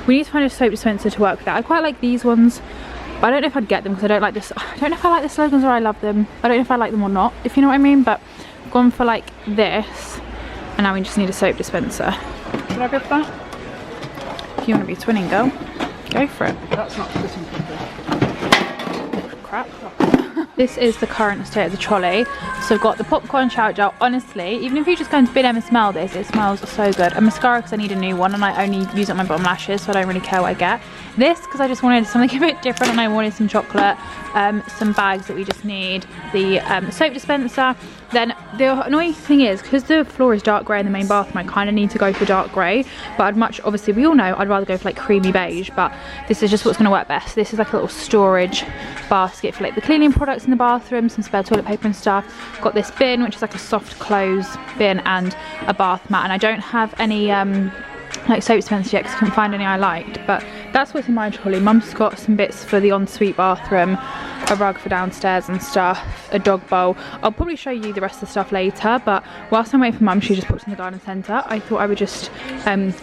we need to find a soap dispenser to work with that. I quite like these ones, but I don't know if I'd get them because I don't like this. I don't know if I like the slogans or I love them. I don't know if I like them or not, if you know what I mean. But I've gone for like this, and now we just need a soap dispenser. Should I go for that? If you want to be twinning, girl, go for it. That's not fitting properly. Crap. This is the current state of the trolley. So I've got the popcorn shower gel. Honestly, even if you just go into Bin M and smell this, it smells so good. A mascara because I need a new one and I only use it on my bottom lashes, so I don't really care what I get. This because I just wanted something a bit different and I wanted some chocolate, some bags that we just need, the soap dispenser. Then the annoying thing is, because the floor is dark grey in the main bathroom, I kind of need to go for dark grey, but I'd much, obviously we all know I'd rather go for like creamy beige, but this is just what's going to work best. This is like a little storage basket for like the cleaning products in the bathroom, some spare toilet paper and stuff. Got this bin which is like a soft close bin and a bath mat, and I don't have any like soap dispensers yet because I couldn't find any I liked, but that's what's in my trolley. Mum's got some bits for the ensuite bathroom, a rug for downstairs and stuff, a dog bowl. I'll probably show you the rest of the stuff later, but whilst I'm waiting for Mum, she just popped in the garden centre. I thought I would just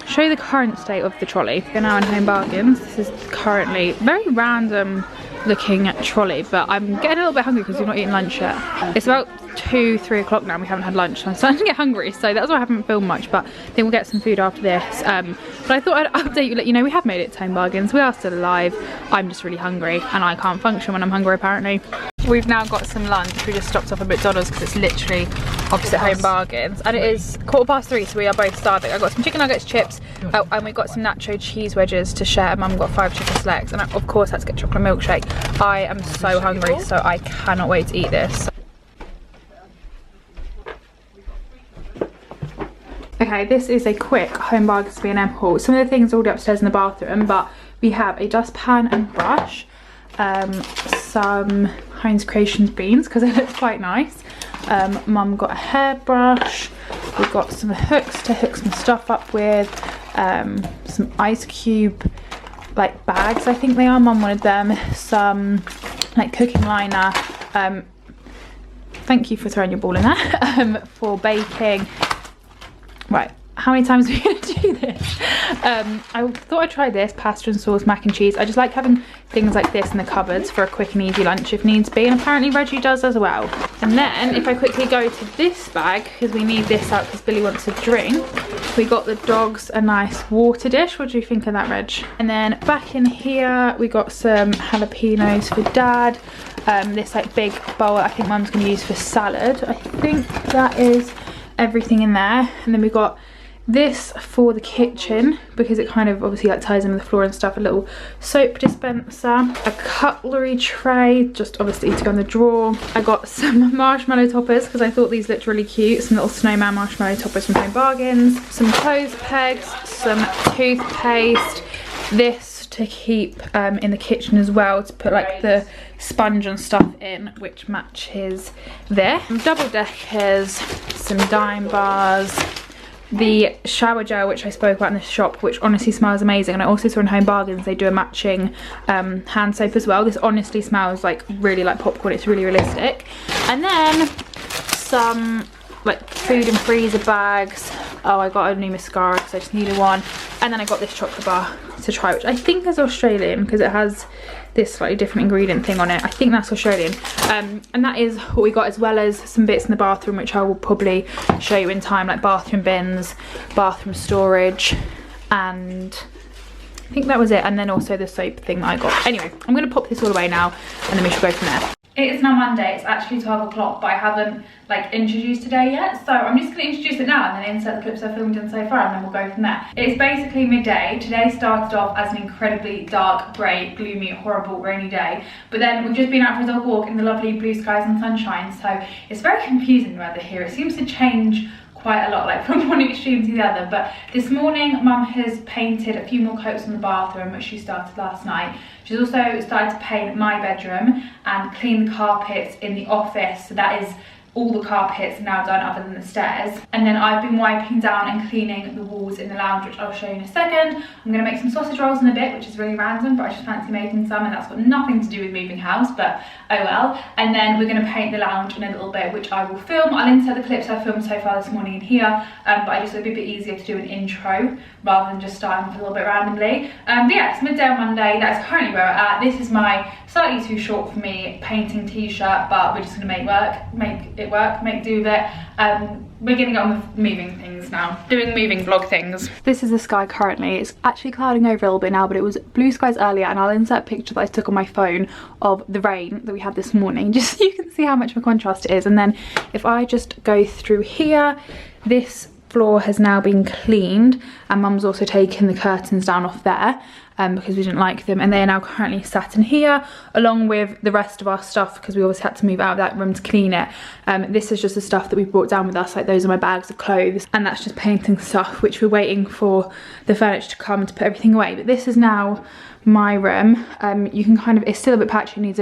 show you the current state of the trolley. We're now in Home Bargains. This is currently very random looking trolley, but I'm getting a little bit hungry because we've not eaten lunch yet. It's about 2-3 o'clock now and we haven't had lunch, so I'm starting to get hungry, so that's why I haven't filmed much, but I think we'll get some food after this. But I thought I'd update you, let you know we have made it to Home Bargains. We are still alive. I'm just really hungry and I can't function when I'm hungry apparently. We've now got some lunch. We just stopped off at McDonald's because it's literally opposite Home Bargains, and it is 3:15, so we are both starving. I got some chicken nuggets, chips, and we got some nacho cheese wedges to share. Mum got 5 chicken selects, and I, of course, had to get chocolate milkshake. I am so hungry, so I cannot wait to eat this. Okay, this is a quick Home Bargains B&M haul. Some of the things are already upstairs in the bathroom, but we have a dustpan and brush, some Heinz Creations beans because they look quite nice. Mum got a hairbrush. We've got some hooks to hook some stuff up with, some ice cube like bags, I think they are. Mum wanted them. Some like cooking liner. Thank you for throwing your ball in there. For baking. Right, how many times are we going to do this? I thought I'd try this, pasta and sauce mac and cheese. I just like having things like this in the cupboards for a quick and easy lunch if needs be, and apparently Reggie does as well. And then if I quickly go to this bag, because we need this out because Billy wants a drink, we got the dogs a nice water dish. What do you think of that, Reg? And then back in here we got some jalapenos for Dad, this like big bowl I think Mum's going to use for salad. I think that is everything in there. And then we got this for the kitchen because it kind of obviously like ties in with the floor and stuff, a little soap dispenser, a cutlery tray just obviously to go in the drawer. I got some marshmallow toppers because I thought these looked really cute, some little snowman marshmallow toppers from Home Bargains, some clothes pegs, some toothpaste, this to keep in the kitchen as well to put like the sponge and stuff in, which matches this. Some double deckers, some dime bars, the shower gel which I spoke about in the shop, which honestly smells amazing, and I also saw in Home Bargains they do a matching hand soap as well. This honestly smells like really like popcorn, it's really realistic. And then some like food and freezer bags. Oh, I got a new mascara because I just needed one. And then I got this chocolate bar to try, which I think is Australian because it has this slightly different ingredient thing on it. I think that's Australian. And that is what we got, as well as some bits in the bathroom which I will probably show you in time, like bathroom bins, bathroom storage, and I think that was it. And then also the soap thing that I got. Anyway, I'm going to pop this all away now and then we should go from there. It is now Monday, it's actually 12 o'clock, but I haven't like introduced today yet, so I'm just going to introduce it now and then insert the clips I've filmed in so far, and then we'll go from there. It's basically midday. Today started off as an incredibly dark, grey, gloomy, horrible, rainy day, but then we've just been out for a dog walk in the lovely blue skies and sunshine, so it's very confusing weather here. It seems to change quite a lot, like from one extreme to the other. But this morning Mum has painted a few more coats in the bathroom, which she started last night. She's also started to paint my bedroom and clean the carpets in the office, so that is all the carpets are now done other than the stairs. And then I've been wiping down and cleaning the walls in the lounge, which I'll show you in a second. I'm gonna make some sausage rolls in a bit, which is really random, but I just fancy making some, and that's got nothing to do with moving house, but oh well. And then we're gonna paint the lounge in a little bit, which I will film. I'll insert the clips I've filmed so far this morning in here, but I just thought it'd be a bit easier to do an intro rather than just starting off a little bit randomly. But yeah, it's midday on Monday. That is currently where we're at. This is my slightly too short for me painting t-shirt, but we're just gonna make do with it. We're gonna get on with moving things now, doing moving vlog things. This is the sky currently. It's actually clouding over a little bit now, but it was blue skies earlier, and I'll insert a picture that I took on my phone of the rain that we had this morning, just so you can see how much of a contrast it is. And then if I just go through here, this floor has now been cleaned, and Mum's also taken the curtains down off there because we didn't like them, and they are now currently sat in here along with the rest of our stuff because we always had to move out of that room to clean it. This is just the stuff that we brought down with us, like those are my bags of clothes, and that's just painting stuff, which we're waiting for the furniture to come to put everything away. But this is now my room. You can kind of, it's still a bit patchy, needs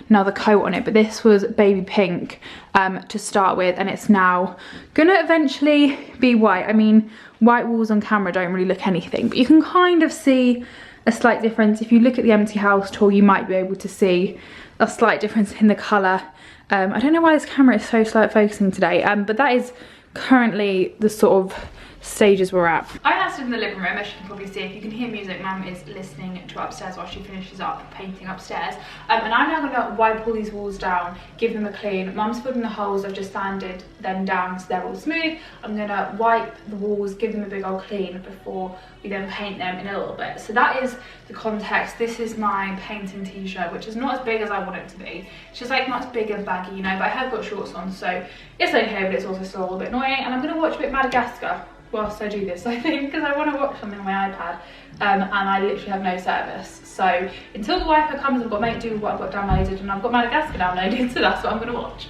another coat on it, but this was baby pink to start with, and it's now gonna eventually be white. I mean, white walls on camera don't really look anything, but you can kind of see a slight difference. If you look at the empty house tour, you might be able to see a slight difference in the colour. I don't know why this camera is so slow at focusing today, but that is currently the sort of stages we're at. I'm now stood in the living room, as you can probably see. If you can hear music, Mum is listening to upstairs while she finishes up painting upstairs. And I'm now gonna wipe all these walls down, give them a clean. Mum's put in the holes, I've just sanded them down so they're all smooth. I'm gonna wipe the walls, give them a big old clean before we then paint them in a little bit. So that is the context. This is my painting t-shirt, which is not as big as I want it to be. It's just like not as big and baggy, you know, but I have got shorts on, so it's okay, but it's also still a little bit annoying. And I'm gonna watch a bit Madagascar whilst I do this, I think, because I want to watch something on my iPad, and I literally have no service. So until the Wi-Fi comes, I've got to make do with what I've got downloaded, and I've got Madagascar downloaded, so that's what I'm going to watch.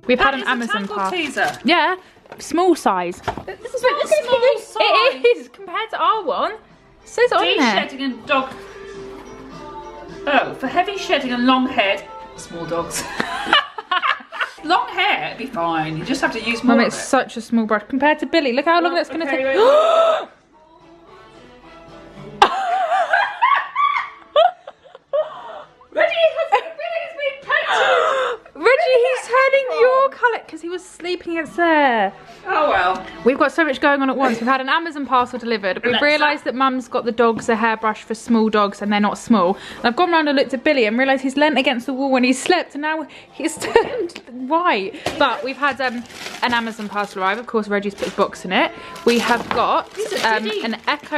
We've had an Amazon parcel. Yeah, small size. This is not a small size. It is compared to our one. It says it on there. Shedding and dog. Oh, for heavy shedding and long hair, small dogs. Long hair, it'd be fine. You just have to use more. Mum, it's such a small brush compared to Billy. Look how long that's going to take. He's turning your colour because he was sleeping against there. Oh well. We've got so much going on at once. We've had an Amazon parcel delivered. We've realised that Mum's got the dogs a hairbrush for small dogs and they're not small. And I've gone round and looked at Billy and realised he's leant against the wall when he slept, and now he's turned white. But we've had an Amazon parcel arrive. Of course, Reggie's put his box in it. We have got an Echo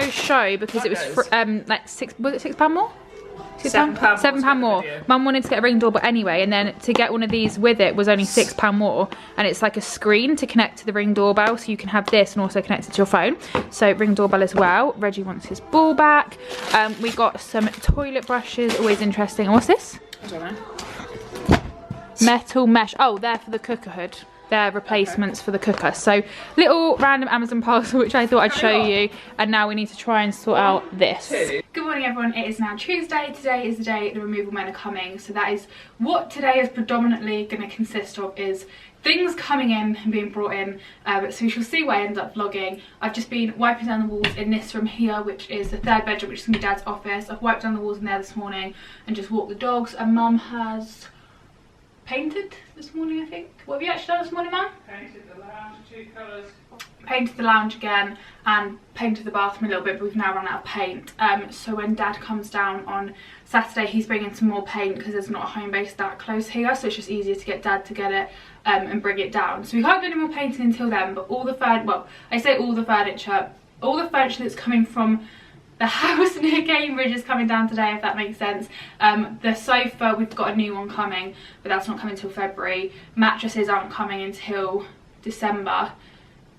because it was like £6 more? £7 more. Mum wanted to get a Ring doorbell anyway, and then to get one of these with it was only £6 more, and it's like a screen to connect to the Ring doorbell, so you can have this and also connect it to your phone. So Ring doorbell as well. Reggie wants his ball back. We got some toilet brushes, always interesting. And what's this? I don't know. Metal mesh. Oh, they're for the cooker hood. They're replacements for the cooker. So little random Amazon parcel which I thought I'd show you, and now we need to try and sort out this. Good morning everyone, it is now Tuesday. Today is the day the removal men are coming, so that is what today is predominantly going to consist of, is things coming in and being brought in, so we shall see where I end up vlogging. I've just been wiping down the walls in this room here, which is the third bedroom, which is going to be Dad's office. I've wiped down the walls in there this morning and just walked the dogs, and Mum has painted this morning, I think. What have you actually done this morning, Mum? Painted the lounge 2 colours. Painted the lounge again and painted the bathroom a little bit, but we've now run out of paint. So when Dad comes down on Saturday, he's bringing some more paint because there's not a home base that close here, so it's just easier to get Dad to get it and bring it down. So we can't do any more painting until then, but all the furniture that's coming from The house near Cambridge is coming down today, if that makes sense. The sofa, we've got a new one coming, but that's not coming until February. Mattresses aren't coming until December.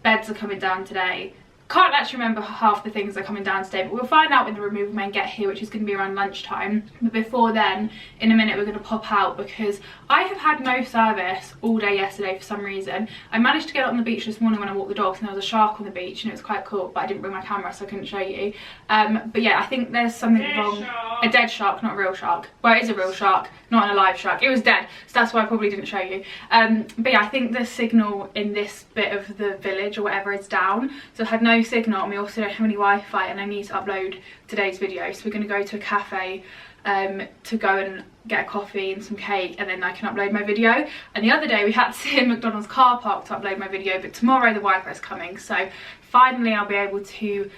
Beds are coming down today. Can't actually remember half the things that are coming down today, but we'll find out when the removal men get here, which is going to be around lunchtime. But before then, in a minute, we're going to pop out because I have had no service all day yesterday for some reason. I managed to get on the beach this morning when I walked the dogs, and there was a shark on the beach, and it was quite cool, but I didn't bring my camera, so I couldn't show you. But yeah, I think there's something wrong. A dead shark, not a real shark. Well, it is a real shark, not an alive shark. It was dead, so that's why I probably didn't show you. But yeah, I think the signal in this bit of the village or whatever is down, so I had no signal, and we also don't have any Wi-Fi, and I need to upload today's video. So we're going to go to a cafe to go and get a coffee and some cake, and then I can upload my video. And the other day we had to sit in McDonald's car park to upload my video, but tomorrow the Wi-Fi is coming, so finally I'll be able to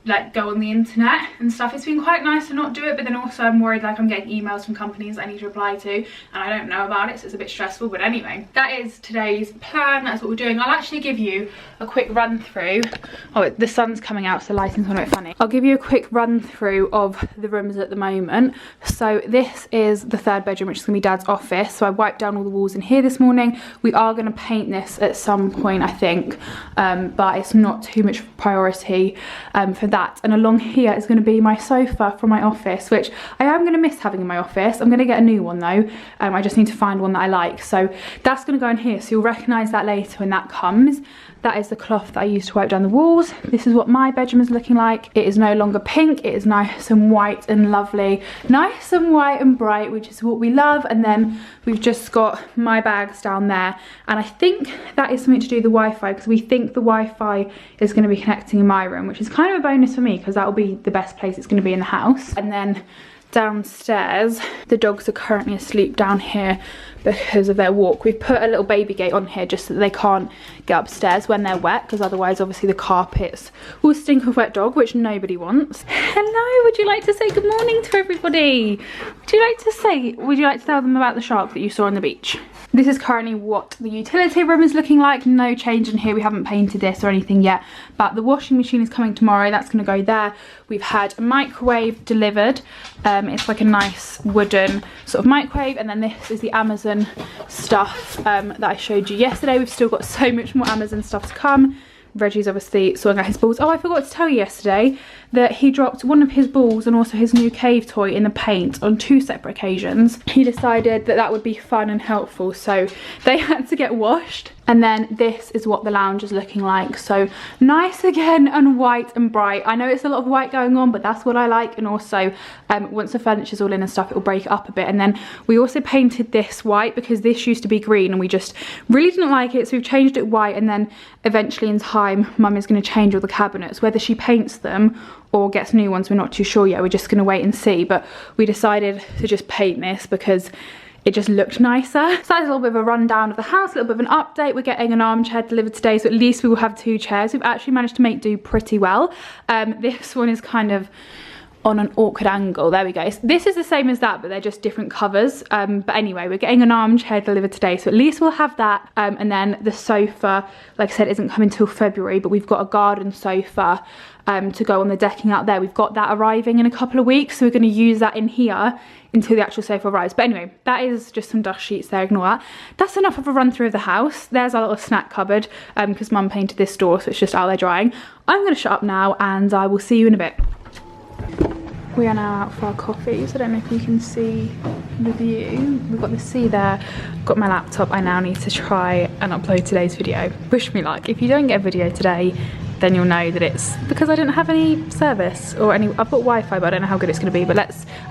like go on the internet and stuff. It's been quite nice to not do it, but then also I'm worried like I'm getting emails from companies I need to reply to and I don't know about it, so it's a bit stressful. But anyway, that is today's plan. That's what we're doing. I'll actually give you a quick run through. Oh, the sun's coming out, so the lighting's gonna be funny. I'll give you a quick run through of the rooms at the moment. So this is the third bedroom, which is gonna be Dad's office. So I wiped down all the walls in here this morning. We are gonna paint this at some point, I think, but it's not too much priority for that. And along here is going to be my sofa from my office, which I am going to miss having in my office. I'm going to get a new one though. I just need to find one that I like, so that's going to go in here, so you'll recognise that later when that comes. That is the cloth that I used to wipe down the walls. This is what my bedroom is looking like. It is no longer pink, it is nice and white and lovely. Nice and white and bright, which is what we love. And then we've just got my bags down there. And I think that is something to do with the Wi-Fi, because we think the Wi-Fi is going to be connecting in my room, which is kind of a bonus for me because that will be the best place it's going to be in the house. And then downstairs, the dogs are currently asleep down here because of their walk. We've put a little baby gate on here just so that they can't get upstairs when they're wet, because otherwise obviously the carpets will stink of wet dog, which nobody wants. Hello, would you like to say good morning to everybody? Would you like to tell them about the shark that you saw on the beach? This is currently what the utility room is looking like. No change in here. We haven't painted this or anything yet, but the washing machine is coming tomorrow. That's going to go there. We've had a microwave delivered. It's like a nice wooden sort of microwave, and then this is the Amazon stuff that I showed you yesterday. We've still got so much more Amazon stuff to come. Reggie's obviously sorting out his balls. Oh, I forgot to tell you yesterday that he dropped one of his balls and also his new cave toy in the paint on 2 separate occasions. He decided that that would be fun and helpful, so they had to get washed. And then this is what the lounge is looking like. So nice again and white and bright. I know it's a lot of white going on, but that's what I like. And also once the furniture's all in and stuff, it will break it up a bit. And then we also painted this white because this used to be green and we just really didn't like it. So we've changed it white, and then eventually in time, Mum is going to change all the cabinets. Whether she paints them or gets new ones, we're not too sure yet. We're just going to wait and see. But we decided to just paint this because it just looked nicer. So that's a little bit of a rundown of the house, a little bit of an update. We're getting an armchair delivered today, so at least we will have 2 chairs. We've actually managed to make do pretty well. This one is kind of on an awkward angle. There we go. This is the same as that, but they're just different covers. But anyway, we're getting an armchair delivered today, so at least we'll have that. And then the sofa, like I said, isn't coming till February, but we've got a garden sofa to go on the decking out there. We've got that arriving in a couple of weeks, so we're going to use that in here until the actual sofa arrives. But anyway, that is just some dust sheets there, ignore that. That's enough of a run through of the house. There's our little snack cupboard because Mum painted this door, so it's just out there drying. I'm going to shut up now and I will see you in a bit. We are now out for our coffees. I don't know if you can see the view. We've got the sea there. I've got my laptop. I now need to try and upload today's video. Wish me luck. If you don't get a video today, then you'll know that it's because I didn't have any service or any. I've got Wi-Fi, but I don't know how good it's going to be. But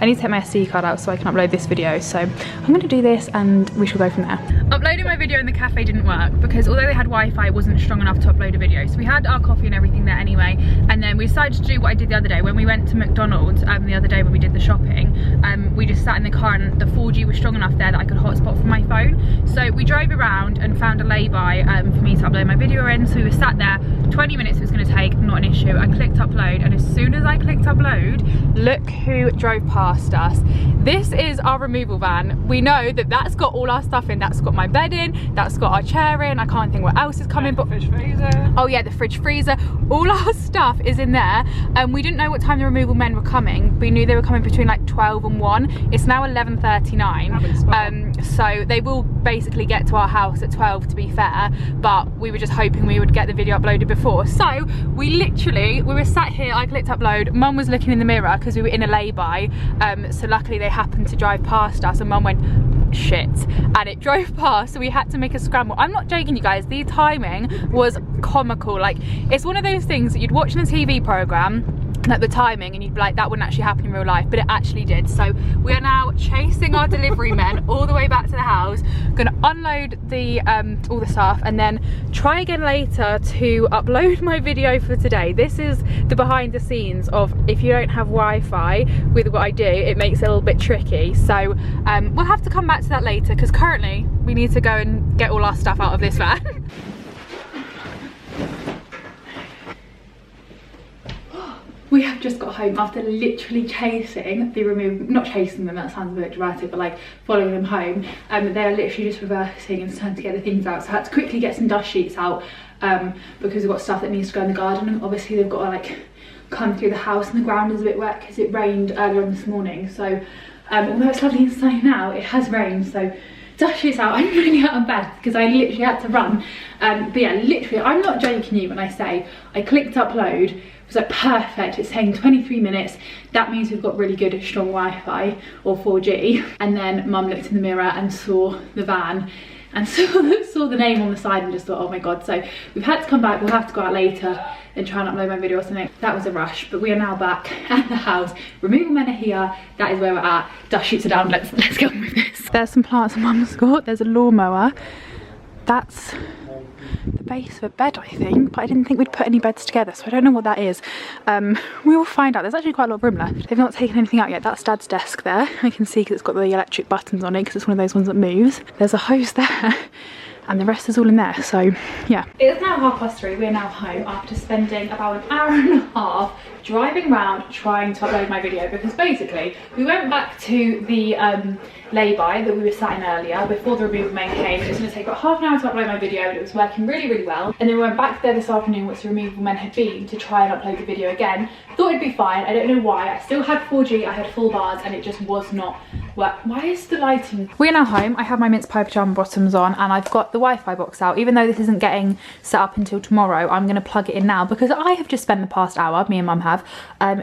I need to take my SD card out so I can upload this video. So I'm going to do this and we shall go from there. Uploading my video in the cafe didn't work because although they had Wi-Fi, it wasn't strong enough to upload a video. So we had our coffee and everything there anyway, and then we decided to do what I did the other day when we went to McDonald's. The other day when we did the shopping, we just sat in the car and the 4G was strong enough there that I could hotspot from my phone. So we drove around and found a lay-by for me to upload my video in. So we were sat there, 20 minutes it was going to take, not an issue. I clicked upload, and as soon as I clicked upload, look who drove past us. This is our removal van. We know that that's got all our stuff in. That's got my bed in, that's got our chair in. I can't think what else is coming, but fridge freezer. Oh yeah, the fridge freezer. All our stuff is in there. We didn't know what time the removal men were coming. We knew they were coming between like 12 and 1. It's now 11:39. So they will basically get to our house at 12, to be fair, but we were just hoping we would get the video uploaded before. So we were sat here, I clicked upload, Mum was looking in the mirror because we were in a lay-by, so luckily they happened to drive past us and Mum went, shit, and it drove past, so we had to make a scramble. I'm not joking, you guys, the timing was comical. Like, it's one of those things that you'd watch in a TV programme, like the timing, and you'd be like, that wouldn't actually happen in real life, but it actually did. So we are now chasing our delivery men all the way back to the house, gonna unload the all the stuff and then try again later to upload my video for today. This is the behind the scenes of if you don't have Wi-Fi with what I do, it makes it a little bit tricky. So we'll have to come back to that later, because currently we need to go and get all our stuff out of this van. We have just got home after literally chasing the removal, not chasing them, that sounds a bit dramatic, but like following them home. They're literally just reversing and starting to get the things out. So I had to quickly get some dust sheets out because we've got stuff that needs to go in the garden, and obviously they've got to like come through the house, and the ground is a bit wet because it rained earlier on this morning. So although it's lovely and sunny now, it has rained, so dust sheets out. I'm running out of bed because I literally had to run. But yeah, literally, I'm not joking you when I say I clicked upload. It was like perfect. It's saying 23 minutes. That means we've got really good strong Wi-Fi or 4G. And then Mum looked in the mirror and saw the van and saw the name on the side and just thought, oh my god. So we've had to come back. We'll have to go out later and try and upload my video or something. That was a rush, but we are now back at the house. Removal men are here. That is where we're at. Dust sheets are down. Let's get on with this. There's some plants on Mum's got. There's a lawnmower. That's the base of a bed, I think, but I didn't think we'd put any beds together, so I don't know what that is. We will find out. There's actually quite a lot of room left. They've not taken anything out yet. That's Dad's desk there. I can see because it's got the electric buttons on it, because it's one of those ones that moves. There's a hose there, and the rest is all in there, so yeah. It is now 3:30. We're now home after spending about an hour and a half driving around trying to upload my video, because basically we went back to the lay-by that we were sat in earlier before the removal men came. It was going to take about half an hour to upload my video, and it was working really well. And then we went back there this afternoon once the removal men had been to try and upload the video again. Thought it'd be fine. I don't know why. I still had 4G, I had full bars, and it just was not work. Why is the lighting? We're now home. I have my mince pie pyjama bottoms on, and I've got the Wi-Fi box out. Even though this isn't getting set up until tomorrow, I'm going to plug it in now, because I have just spent the past hour, me and Mum have,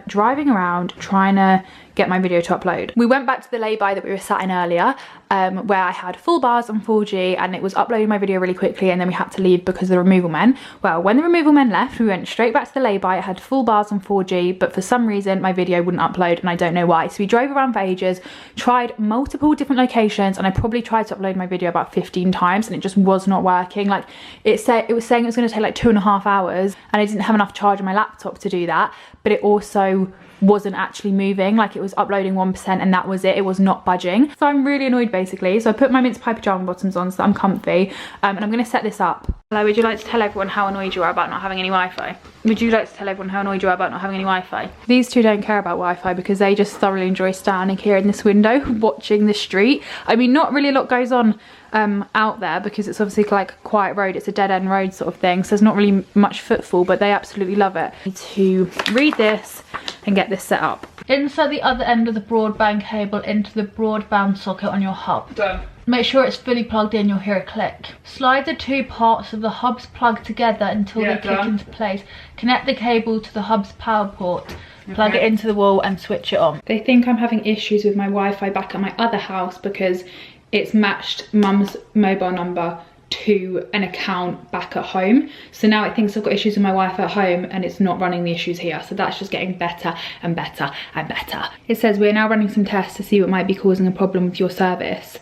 driving around trying to get my video to upload. We went back to the lay-by that we were sat in earlier, where I had full bars on 4G, and it was uploading my video really quickly, and then we had to leave because of the removal men. Well, when the removal men left, we went straight back to the lay-by. I had full bars on 4G, but for some reason my video wouldn't upload, and I don't know why. So we drove around for ages, tried multiple different locations, and I probably tried to upload my video about 15 times, and it just was not working. Like, it was saying it was going to take like 2.5 hours, and I didn't have enough charge on my laptop to do that, but it also wasn't actually moving. Like, it was uploading 1% and that was it. It was not budging. So I'm really annoyed basically. So I put my mince pie pyjama bottoms on so that I'm comfy, and I'm going to set this up. Hello, would you like to tell everyone how annoyed you are about not having any Wi-Fi? Would you like to tell everyone how annoyed you are about not having any Wi-Fi? These two don't care about Wi-Fi because they just thoroughly enjoy standing here in this window watching the street. I mean, not really a lot goes on out there because it's obviously like a quiet road. It's a dead end road sort of thing, so there's not really much footfall, but they absolutely love it. I need to read this and get this set up. Insert the other end of the broadband cable into the broadband socket on your hub. Done. Make sure it's fully plugged in. You'll hear a click. Slide the two parts of the hubs plug together until they click into place. Connect the cable to the hub's power port. Plug it into the wall and switch it on. They think I'm having issues with my Wi-Fi back at my other house because it's matched Mum's mobile number to an account back at home. So now it thinks I've got issues with my Wi-Fi at home and it's not running the issues here. So that's just getting better and better and better. It says we're now running some tests to see what might be causing a problem with your service.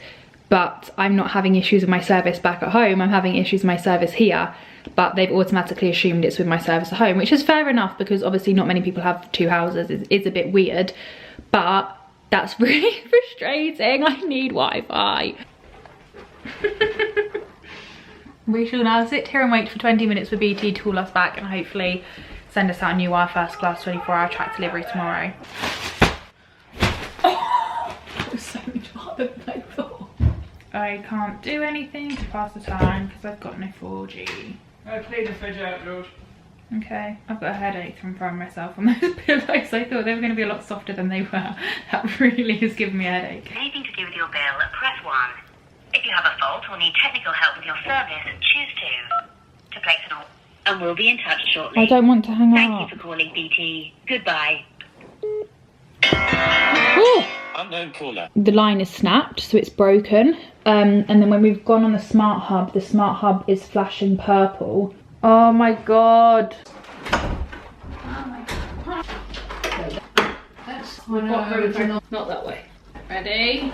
But I'm not having issues with my service back at home. I'm having issues with my service here. But they've automatically assumed it's with my service at home, which is fair enough because obviously not many people have two houses. It's a bit weird. But That's really frustrating. I need Wi-Fi. We shall now sit here and wait for 20 minutes for BT to call us back and hopefully send us out a new first class 24-hour track delivery tomorrow. Oh, it was so much harder than I thought. I can't do anything to pass the time because I've got no 4G. Clean the fridge out, George. Okay, I've got a headache from throwing myself on those pillows. I thought they were going to be a lot softer than they were. That really has given me a headache. Anything to do with your bill, press 1. If you have a fault or need technical help with your service, choose 2. To place an order, and we'll be in touch shortly. I don't want to hang Thank up. you for calling BT. Goodbye. Ooh. Unknown caller. The line is snapped, so it's broken. And then when we've gone on the smart hub is flashing purple. Oh my god. Not that way. Ready?